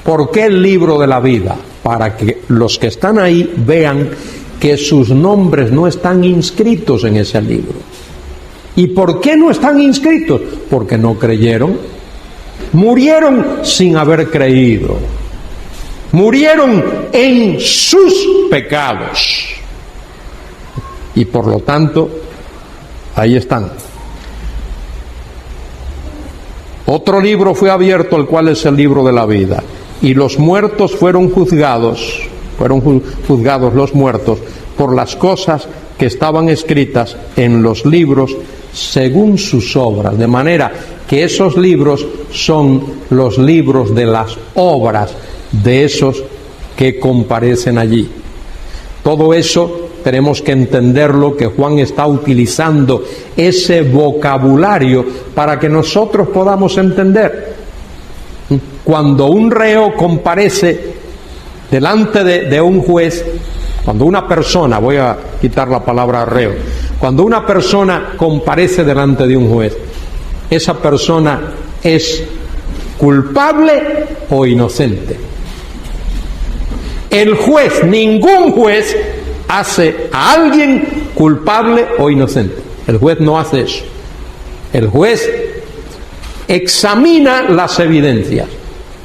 ¿Por qué el libro de la vida? Para que los que están ahí vean que sus nombres no están inscritos en ese libro. ¿Y por qué no están inscritos? Porque no creyeron. Murieron sin haber creído. Murieron en sus pecados. Y por lo tanto, ahí están. Otro libro fue abierto, el cual es el libro de la vida. Y los muertos fueron juzgados los muertos por las cosas que estaban escritas en los libros según sus obras. De manera que esos libros son los libros de las obras de esos que comparecen allí. Todo eso tenemos que entenderlo, que Juan está utilizando ese vocabulario para que nosotros podamos entender. Cuando un reo comparece delante de un juez, cuando una persona, voy a quitar la palabra reo, cuando una persona comparece delante de un juez, esa persona es culpable o inocente. El juez, ningún juez hace a alguien culpable o inocente. El juez no hace eso. El juez examina las evidencias,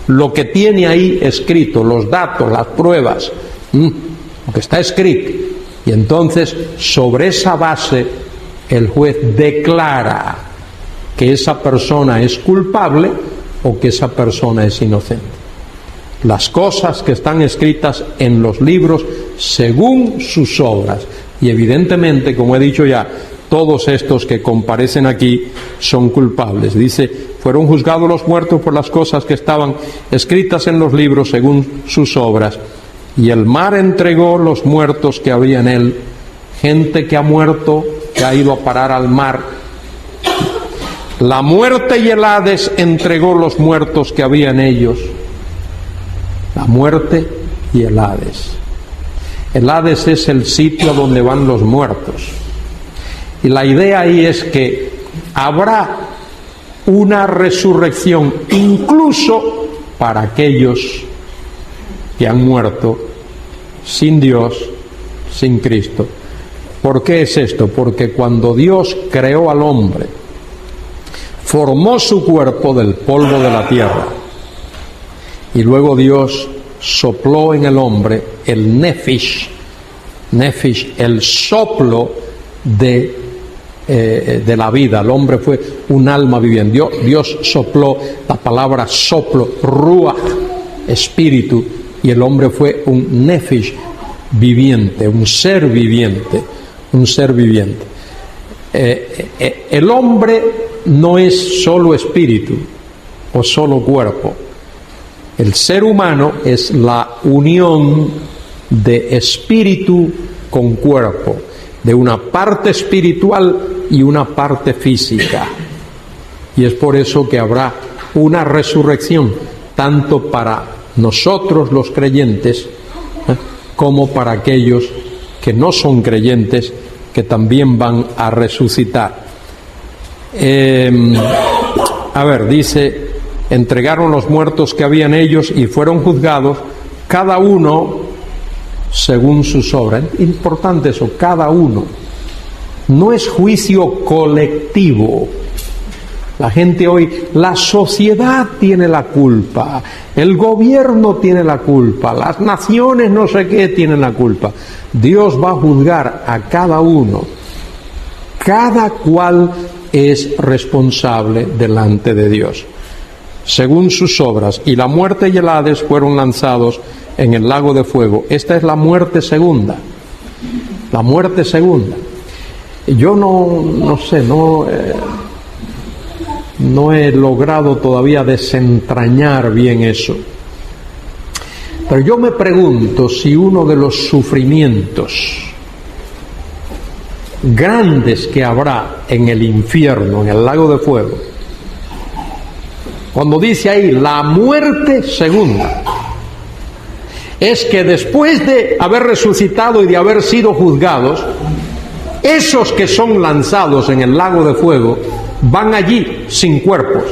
lo que tiene ahí escrito, los datos, las pruebas, lo que está escrito. Y entonces, sobre esa base, el juez declara que esa persona es culpable o que esa persona es inocente. Las cosas que están escritas en los libros según sus obras. Y evidentemente, como he dicho ya, todos estos que comparecen aquí son culpables. Dice, fueron juzgados los muertos por las cosas que estaban escritas en los libros según sus obras. Y el mar entregó los muertos que había en él. Gente que ha muerto, que ha ido a parar al mar. La muerte y el Hades entregó los muertos que había en ellos. La muerte y el Hades. El Hades es el sitio donde van los muertos. Y la idea ahí es que habrá una resurrección incluso para aquellos que han muerto sin Dios, sin Cristo. ¿Por qué es esto? Porque cuando Dios creó al hombre, formó su cuerpo del polvo de la tierra, y luego Dios sopló en el hombre el nefish, el soplo de la vida. El hombre fue un alma viviente. Dios sopló, la palabra soplo, ruach, espíritu, y el hombre fue un nefish viviente, un ser viviente, un ser viviente. El hombre no es solo espíritu o solo cuerpo. El ser humano es la unión de espíritu con cuerpo, de una parte espiritual y una parte física. Y es por eso que habrá una resurrección, tanto para nosotros los creyentes, como para aquellos que no son creyentes, que también van a resucitar. Dice, entregaron los muertos que había en ellos y fueron juzgados, cada uno según sus obras. Importante eso, cada uno. No es juicio colectivo. La gente hoy, la sociedad tiene la culpa, el gobierno tiene la culpa, las naciones no sé qué tienen la culpa. Dios va a juzgar a cada uno. Cada cual es responsable delante de Dios, según sus obras. Y la muerte y el Hades fueron lanzados en el lago de fuego. Esta es la muerte segunda. La muerte segunda. Yo no he logrado todavía desentrañar bien eso. Pero yo me pregunto si uno de los sufrimientos grandes que habrá en el infierno, en el lago de fuego, cuando dice ahí la muerte segunda, es que después de haber resucitado y de haber sido juzgados, esos que son lanzados en el lago de fuego van allí sin cuerpos.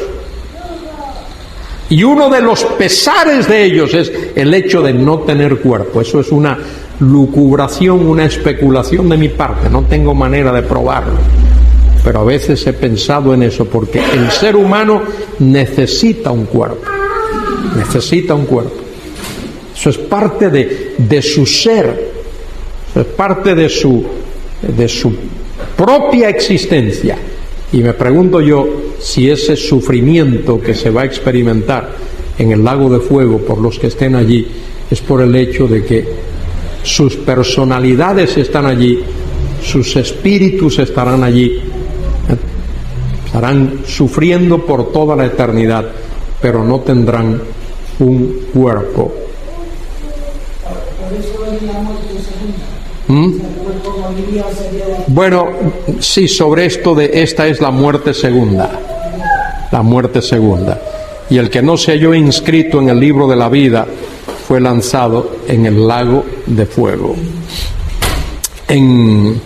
Y uno de los pesares de ellos es el hecho de no tener cuerpo. Eso es una lucubración, una especulación de mi parte. No tengo manera de probarlo. Pero a veces he pensado en eso, porque el ser humano necesita un cuerpo. Necesita un cuerpo. Eso es parte de su ser. Eso es parte de su propia existencia. Y me pregunto yo si ese sufrimiento que se va a experimentar en el lago de fuego por los que estén allí es por el hecho de que sus personalidades están allí, sus espíritus estarán allí, estarán sufriendo por toda la eternidad, pero no tendrán un cuerpo. Por eso es la muerte segunda. Bueno, sí, sobre esto de esta es la muerte segunda. La muerte segunda. Y el que no se halló inscrito en el libro de la vida fue lanzado en el lago de fuego. En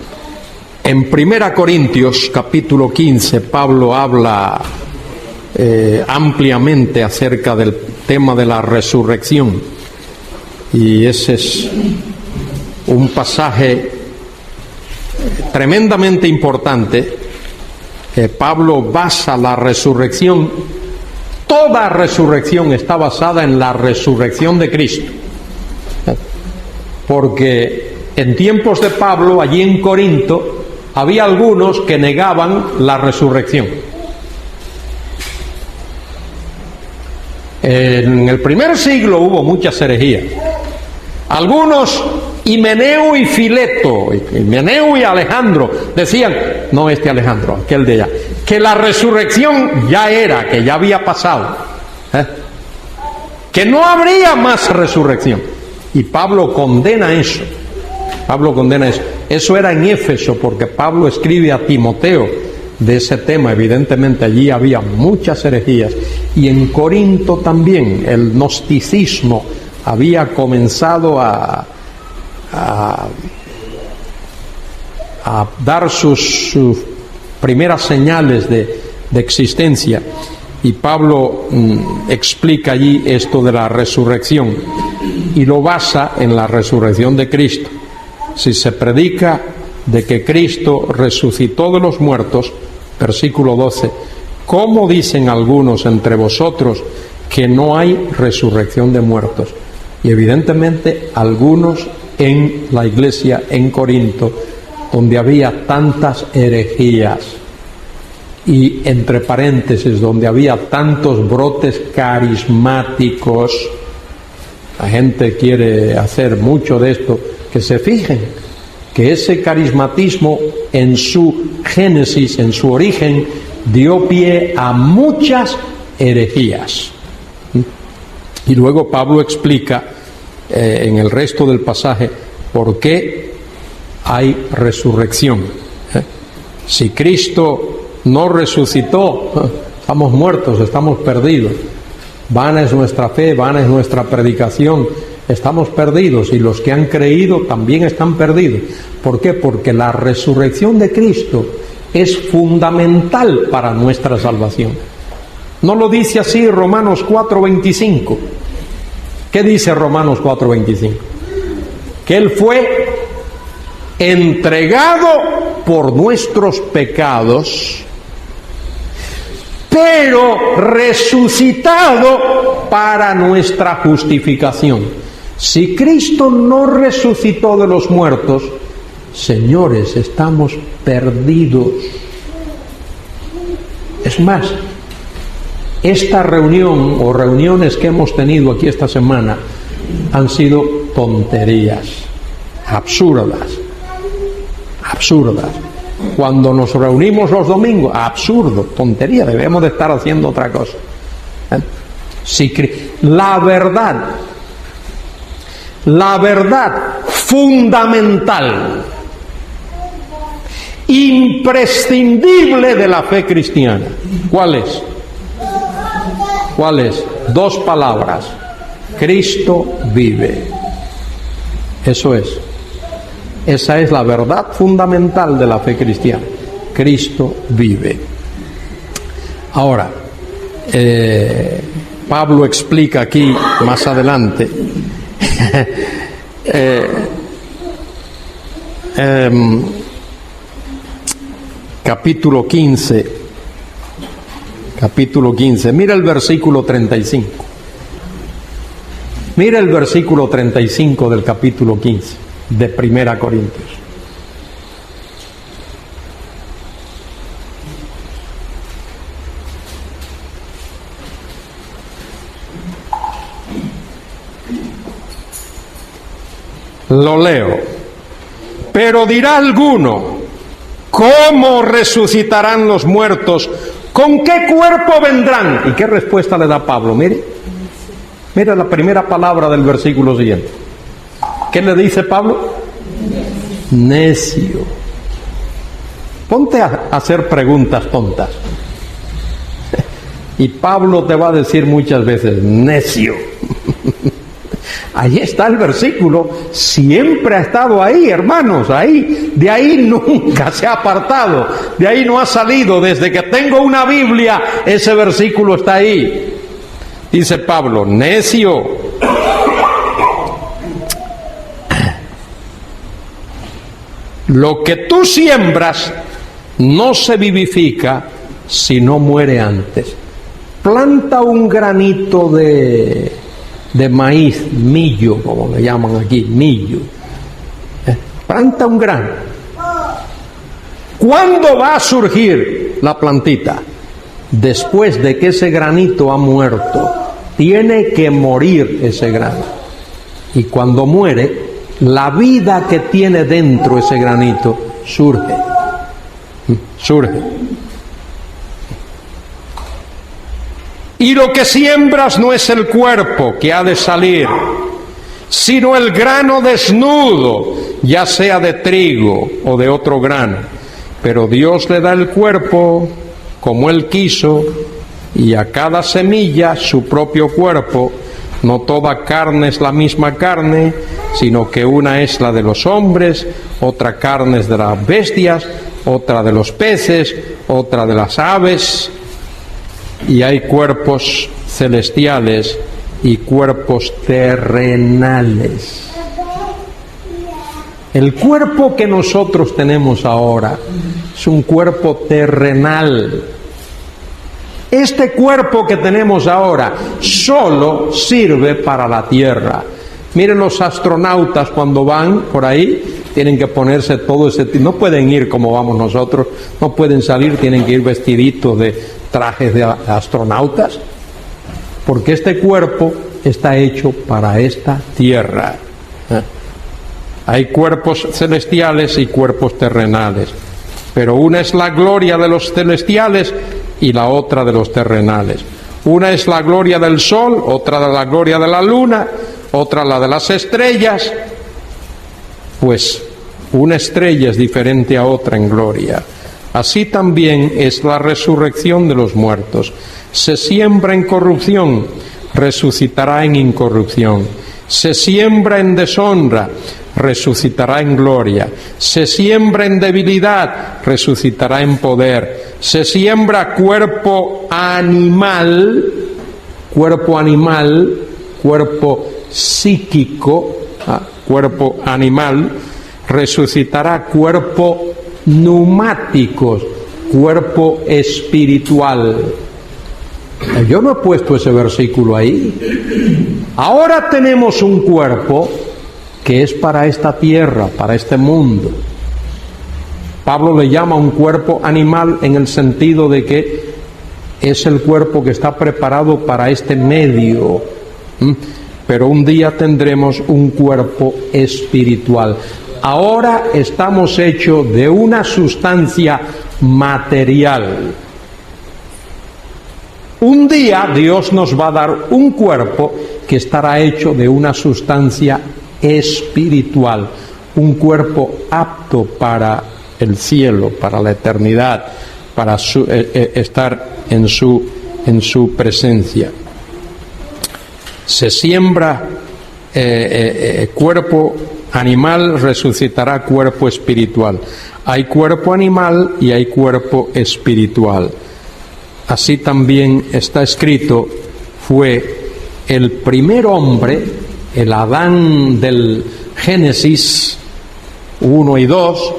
1 Corintios capítulo 15, Pablo habla ampliamente acerca del tema de la resurrección. Y ese es un pasaje tremendamente importante. Pablo basa la resurrección, toda resurrección está basada en la resurrección de Cristo. Porque en tiempos de Pablo, allí en Corinto, había algunos que negaban la resurrección. En el primer siglo hubo muchas herejías. Algunos, Himeneo y Fileto, Himeneo y Alejandro, decían, no este Alejandro, aquel de allá, que la resurrección ya era, que ya había pasado, que no habría más resurrección. Y Pablo condena eso. Pablo condena eso. Eso era en Éfeso, porque Pablo escribe a Timoteo de ese tema. Evidentemente allí había muchas herejías. Y en Corinto también el gnosticismo había comenzado a dar sus primeras señales de existencia. Y Pablo explica allí esto de la resurrección y lo basa en la resurrección de Cristo. Si se predica de que Cristo resucitó de los muertos, versículo 12, ¿cómo dicen algunos entre vosotros que no hay resurrección de muertos? Y evidentemente algunos en la iglesia en Corinto, donde había tantas herejías, y entre paréntesis, donde había tantos brotes carismáticos, la gente quiere hacer mucho de esto, que se fijen que ese carismatismo en su génesis, en su origen, dio pie a muchas herejías. Y luego Pablo explica en el resto del pasaje por qué hay resurrección. Si Cristo no resucitó, estamos muertos, estamos perdidos. Vana es nuestra fe, vana es nuestra predicación, estamos perdidos, y los que han creído también están perdidos. ¿Por qué? Porque la resurrección de Cristo es fundamental para nuestra salvación. ¿No lo dice así Romanos 4:25? ¿Qué dice Romanos 4:25? Que Él fue entregado por nuestros pecados, pero resucitado para nuestra justificación. Si Cristo no resucitó de los muertos, señores, estamos perdidos. Es más, esta reunión o reuniones que hemos tenido aquí esta semana han sido tonterías, absurdas. Cuando nos reunimos los domingos, absurdo, tontería, debemos de estar haciendo otra cosa. La verdad fundamental, imprescindible de la fe cristiana, ¿cuál es? ¿Cuál es? 2 palabras: Cristo vive. Eso es. Esa es la verdad fundamental de la fe cristiana. Cristo vive. Ahora, Pablo explica aquí más adelante capítulo 15. Mira el versículo 35. Mira el versículo 35 del capítulo 15 de 1 Corintios. Lo leo. Pero dirá alguno: ¿cómo resucitarán los muertos? ¿Con qué cuerpo vendrán? ¿Y qué respuesta le da Pablo? Mira la primera palabra del versículo siguiente. ¿Qué le dice Pablo? necio. Ponte a hacer preguntas tontas. Y Pablo te va a decir muchas veces, necio. Ahí está el versículo, siempre ha estado ahí, hermanos, ahí, de ahí nunca se ha apartado, de ahí no ha salido, desde que tengo una Biblia, ese versículo está ahí. Dice Pablo, necio. Lo que tú siembras no se vivifica si no muere antes. Planta un granito de maíz, millo, como le llaman aquí, millo. Planta un grano. ¿Cuándo va a surgir la plantita? Después de que ese granito ha muerto. Tiene que morir ese grano. Y cuando muere, la vida que tiene dentro ese granito surge. Surge. Y lo que siembras no es el cuerpo que ha de salir, sino el grano desnudo, ya sea de trigo o de otro grano. Pero Dios le da el cuerpo como Él quiso, y a cada semilla su propio cuerpo. No toda carne es la misma carne, sino que una es la de los hombres, otra carne es de las bestias, otra de los peces, otra de las aves. Y hay cuerpos celestiales y cuerpos terrenales. El cuerpo que nosotros tenemos ahora es un cuerpo terrenal. Este cuerpo que tenemos ahora solo sirve para la tierra. Miren los astronautas cuando van por ahí, tienen que ponerse todo ese... No pueden ir como vamos nosotros, no pueden salir, tienen que ir vestiditos de trajes de astronautas, porque este cuerpo está hecho para esta tierra. Hay cuerpos celestiales y cuerpos terrenales, pero una es la gloria de los celestiales y la otra de los terrenales. Una es la gloria del sol, otra de la gloria de la luna, otra la de las estrellas. Pues una estrella es diferente a otra en gloria. Así también es la resurrección de los muertos. Se siembra en corrupción, resucitará en incorrupción. Se siembra en deshonra, resucitará en gloria. Se siembra en debilidad, resucitará en poder. Se siembra cuerpo animal, cuerpo psíquico, cuerpo animal, resucitará cuerpo neumáticos, cuerpo espiritual. Yo no he puesto ese versículo ahí. Ahora tenemos un cuerpo que es para esta tierra, para este mundo. Pablo le llama un cuerpo animal en el sentido de que es el cuerpo que está preparado para este medio. Pero un día tendremos un cuerpo espiritual. Ahora estamos hechos de una sustancia material. Un día Dios nos va a dar un cuerpo que estará hecho de una sustancia espiritual, un cuerpo apto para el cielo, para la eternidad, para estar en su presencia. Se siembra cuerpo animal, resucitará cuerpo espiritual. Hay cuerpo animal y hay cuerpo espiritual. Así también está escrito, fue el primer hombre, el Adán del Génesis 1 y 2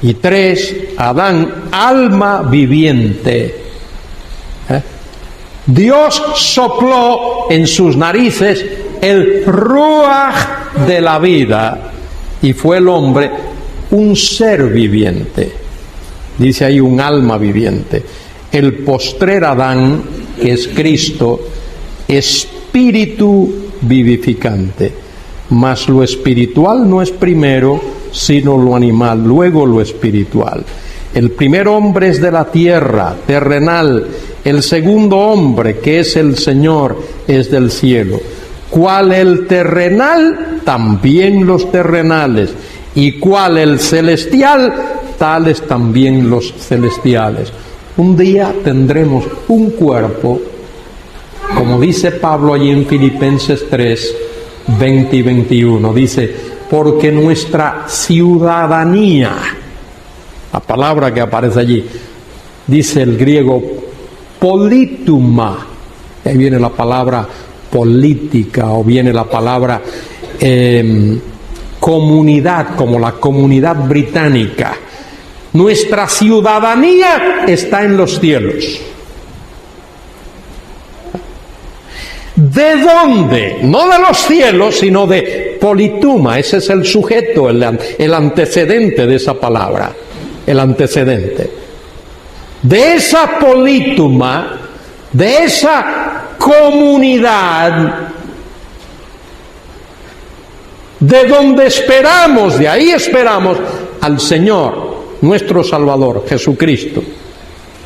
y 3, Adán, alma viviente. Dios sopló en sus narices el ruaj de la vida y fue el hombre un ser viviente. Dice ahí un alma viviente. El postrer Adán, que es Cristo, espíritu vivificante. Mas lo espiritual no es primero, sino lo animal, luego lo espiritual. El primer hombre es de la tierra, terrenal. El segundo hombre, que es el Señor, es del cielo. Cual el terrenal, también los terrenales. y cual el celestial, tales también los celestiales. Un día tendremos un cuerpo, como dice Pablo allí en Filipenses 3, 20 y 21, dice, porque nuestra ciudadanía, la palabra que aparece allí, dice el griego polituma, ahí viene la palabra política, o viene la palabra comunidad, como la comunidad británica. Nuestra ciudadanía está en los cielos. ¿De dónde? No de los cielos, sino de polituma. Ese es el sujeto, el antecedente de esa palabra, el antecedente. De esa polituma, de esa comunidad, de donde esperamos, de ahí esperamos al Señor, nuestro Salvador, Jesucristo.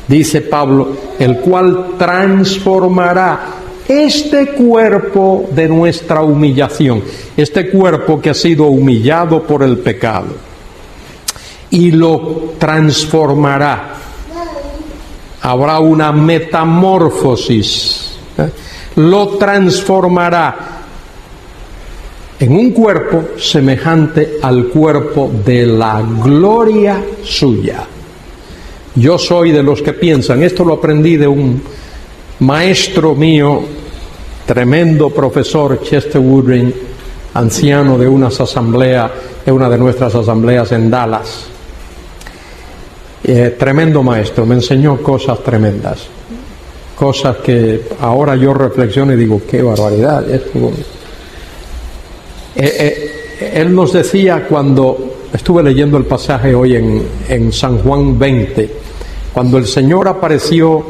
Dice Pablo, el cual transformará este cuerpo de nuestra humillación, este cuerpo que ha sido humillado por el pecado, y lo transformará. Habrá una metamorfosis, lo transformará en un cuerpo semejante al cuerpo de la gloria suya. Yo soy de los que piensan, esto lo aprendí de un maestro mío, tremendo profesor, Chester Woodring, anciano de una de nuestras asambleas en Dallas. Tremendo maestro, me enseñó cosas tremendas, cosas que ahora yo reflexiono y digo, qué barbaridad. Él nos decía, cuando estuve leyendo el pasaje hoy en San Juan 20, cuando el Señor apareció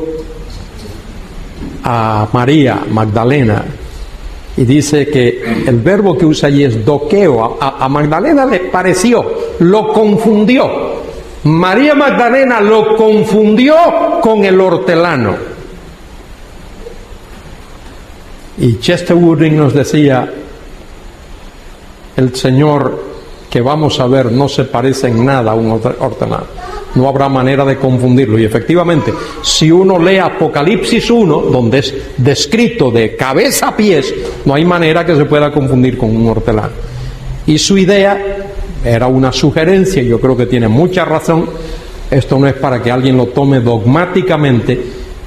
a María Magdalena, y dice que el verbo que usa allí es doqueo. A Magdalena le pareció, lo confundió. María Magdalena lo confundió con el hortelano. Y Chester Woodring nos decía, el Señor que vamos a ver no se parece en nada a un hortelano. No habrá manera de confundirlo. Y efectivamente, si uno lee Apocalipsis 1, donde es descrito de cabeza a pies, no hay manera que se pueda confundir con un hortelano. Y su idea era una sugerencia, y yo creo que tiene mucha razón. Esto no es para que alguien lo tome dogmáticamente,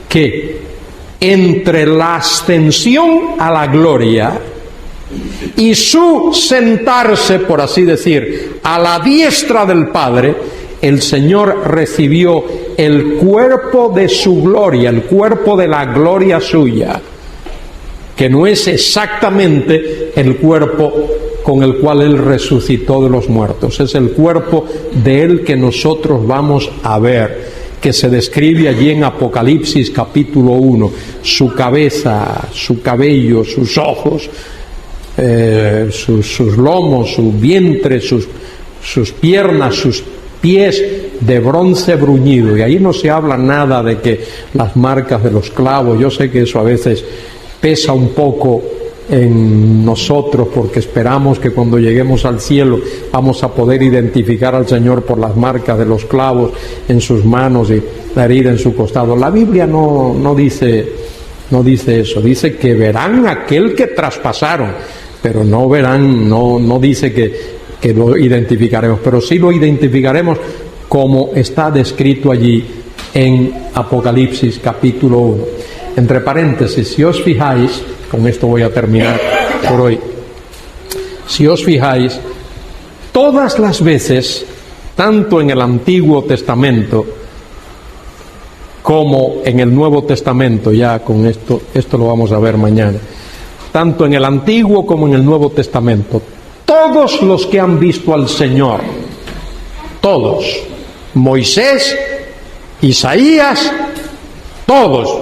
que entre la ascensión a la gloria y su sentarse, por así decir, a la diestra del Padre, el Señor recibió el cuerpo de su gloria, el cuerpo de la gloria suya, que no es exactamente el cuerpo con el cual Él resucitó de los muertos. Es el cuerpo de Él que nosotros vamos a ver, que se describe allí en Apocalipsis capítulo 1. Su cabeza, su cabello, sus ojos, sus lomos, su vientre, sus piernas, sus pies de bronce bruñido. Y ahí no se habla nada de que las marcas de los clavos. Yo sé que eso a veces pesa un poco en nosotros, porque esperamos que cuando lleguemos al cielo vamos a poder identificar al Señor por las marcas de los clavos en sus manos y la herida en su costado. La Biblia no dice eso. Dice que verán aquel que traspasaron, pero no verán, no dice que lo identificaremos, pero sí lo identificaremos como está descrito allí en Apocalipsis capítulo 1. Entre paréntesis, si os fijáis, con esto voy a terminar por hoy, si os fijáis, todas las veces, tanto en el Antiguo Testamento como en el Nuevo Testamento, ya con esto lo vamos a ver mañana, tanto en el Antiguo como en el Nuevo Testamento, todos los que han visto al Señor, todos, Moisés, Isaías, todos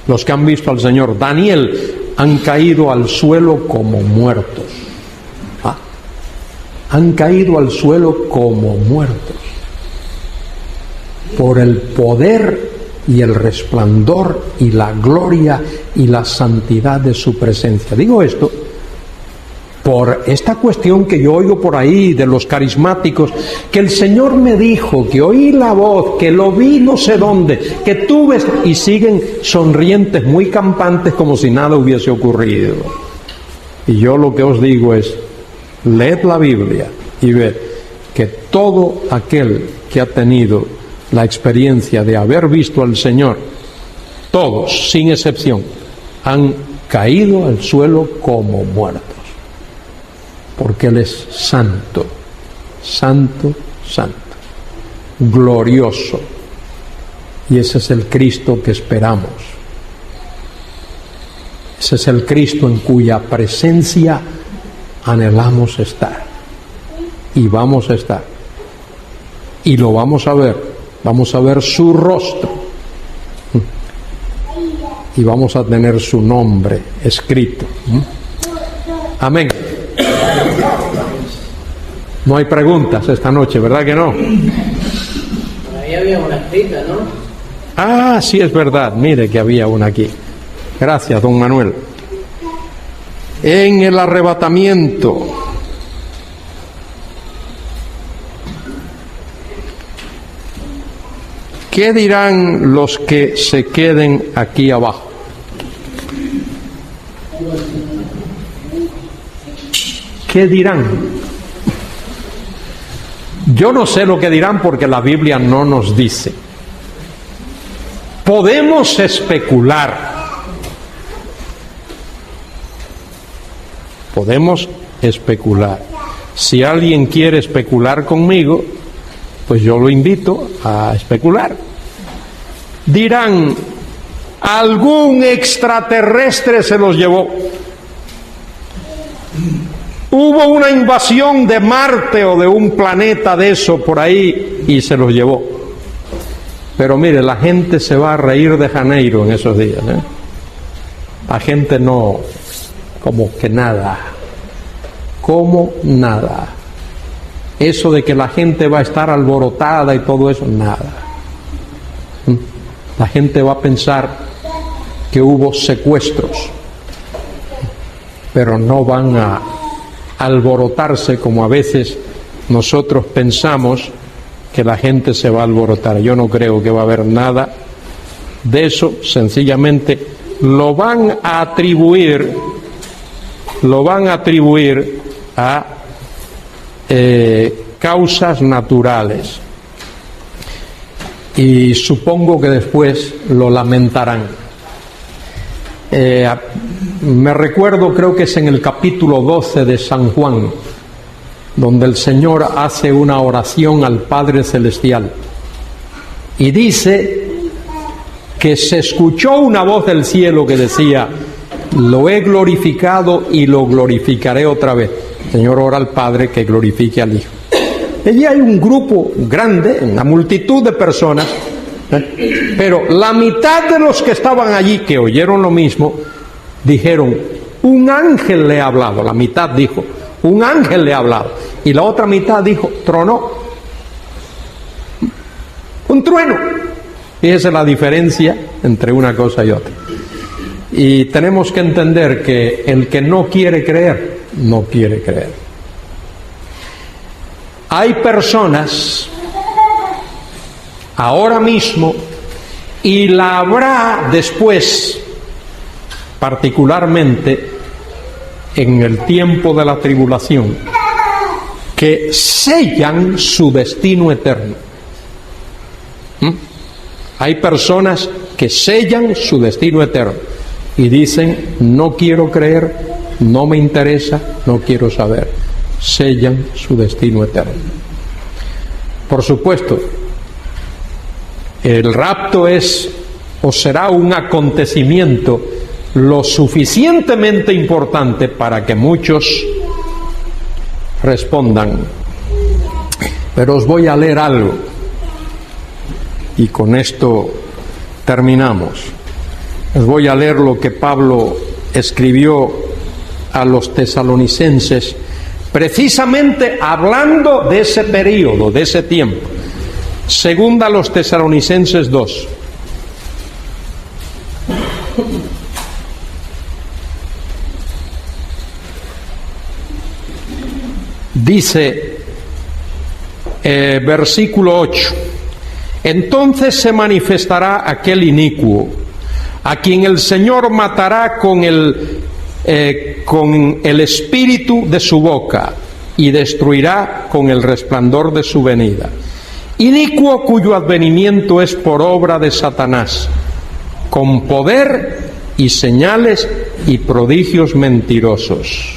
los que han visto al Señor, Daniel, han caído al suelo como muertos. Han caído al suelo como muertos por el poder y el resplandor y la gloria y la santidad de su presencia. Digo esto por esta cuestión que yo oigo por ahí de los carismáticos, que el Señor me dijo, que oí la voz, que lo vi no sé dónde, que tuve, y siguen sonrientes, muy campantes, como si nada hubiese ocurrido. Y yo lo que os digo es, leed la Biblia y ved que todo aquel que ha tenido la experiencia de haber visto al Señor, todos, sin excepción, han caído al suelo como muertos. Porque Él es santo, santo, santo, glorioso. Y ese es el Cristo que esperamos. Ese es el Cristo en cuya presencia anhelamos estar. Y vamos a estar. Y lo vamos a ver su rostro. Y vamos a tener su nombre escrito. Amén. No hay preguntas esta noche, ¿verdad que no? Por ahí había una escrita, ¿no? Ah, sí, es verdad. Mire que había una aquí. Gracias, don Manuel. En el arrebatamiento, ¿qué dirán los que se queden aquí abajo? ¿Qué dirán? Yo no sé lo que dirán porque la Biblia no nos dice. Podemos especular. Podemos especular. Si alguien quiere especular conmigo, pues yo lo invito a especular. Dirán, algún extraterrestre se los llevó. Hubo una invasión de Marte o de un planeta de eso por ahí y se los llevó. Pero mire, la gente se va a reír de Janeiro en esos días, ¿eh? La gente no, como que nada, como nada. Eso de que la gente va a estar alborotada y todo eso, nada. La gente va a pensar que hubo secuestros, pero no van a alborotarse como a veces nosotros pensamos que la gente se va a alborotar. Yo no creo que va a haber nada de eso. Sencillamente lo van a atribuir a causas naturales, y supongo que después lo lamentarán. Me recuerdo, creo que es en el capítulo 12 de San Juan, donde el Señor hace una oración al Padre Celestial y dice que se escuchó una voz del cielo que decía: lo he glorificado y lo glorificaré otra vez. El Señor ora al Padre que glorifique al Hijo. Allí hay un grupo grande, una multitud de personas, pero la mitad de los que estaban allí, que oyeron lo mismo, dijeron: un ángel le ha hablado. La mitad dijo: un ángel le ha hablado. Y la otra mitad dijo: tronó. Un trueno. Fíjese la diferencia entre una cosa y otra. Y tenemos que entender que el que no quiere creer, no quiere creer. Hay personas ahora mismo, y la habrá después, particularmente en el tiempo de la tribulación, que sellan su destino eterno. Hay personas que sellan su destino eterno y dicen: no quiero creer, no me interesa, no quiero saber. Sellan su destino eterno. Por supuesto, el rapto es o será un acontecimiento lo suficientemente importante para que muchos respondan. Pero os voy a leer algo y con esto terminamos. Os voy a leer lo que Pablo escribió a los tesalonicenses, precisamente hablando de ese periodo, de ese tiempo. Segunda a los Tesalonicenses 2. Dice, versículo 8, entonces se manifestará aquel inicuo, a quien el Señor matará con el espíritu de su boca y destruirá con el resplandor de su venida. Inicuo cuyo advenimiento es por obra de Satanás, con poder y señales y prodigios mentirosos,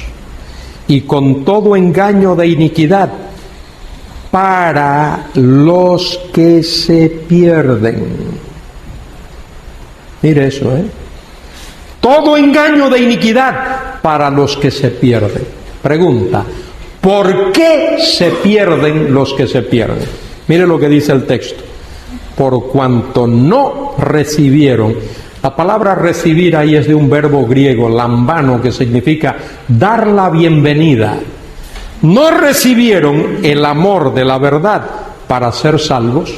y con todo engaño de iniquidad, para los que se pierden. Mire eso, todo engaño de iniquidad para los que se pierden. Pregunta, ¿por qué se pierden los que se pierden? Mire lo que dice el texto. Por cuanto no recibieron. La palabra recibir ahí es de un verbo griego, lambano, que significa dar la bienvenida. No recibieron el amor de la verdad para ser salvos.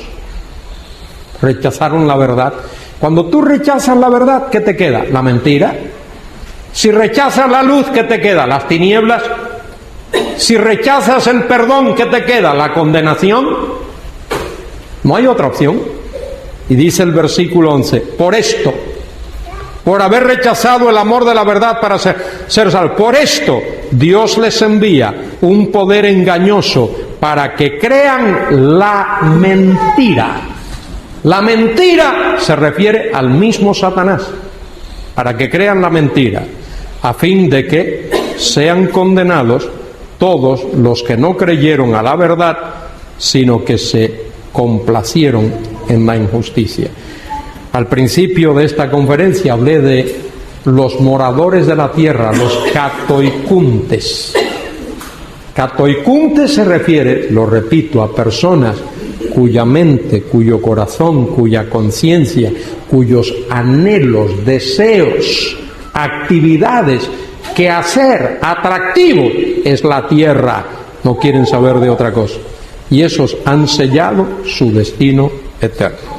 Rechazaron la verdad. Cuando tú rechazas la verdad, ¿qué te queda? La mentira. Si rechazas la luz, ¿qué te queda? Las tinieblas. Si rechazas el perdón, ¿qué te queda? La condenación. No hay otra opción. Y dice el versículo 11, por esto, por haber rechazado el amor de la verdad para ser salvos, por esto Dios les envía un poder engañoso para que crean la mentira. La mentira se refiere al mismo Satanás, para que crean la mentira, a fin de que sean condenados todos los que no creyeron a la verdad, sino que se complacieron en la injusticia. Al principio de esta conferencia hablé de los moradores de la tierra, los catoicuntes. Catoicuntes se refiere, lo repito, a personas cuya mente, cuyo corazón, cuya conciencia, cuyos anhelos, deseos, actividades, quehacer atractivo es la tierra. No quieren saber de otra cosa. Y esos han sellado su destino eterno.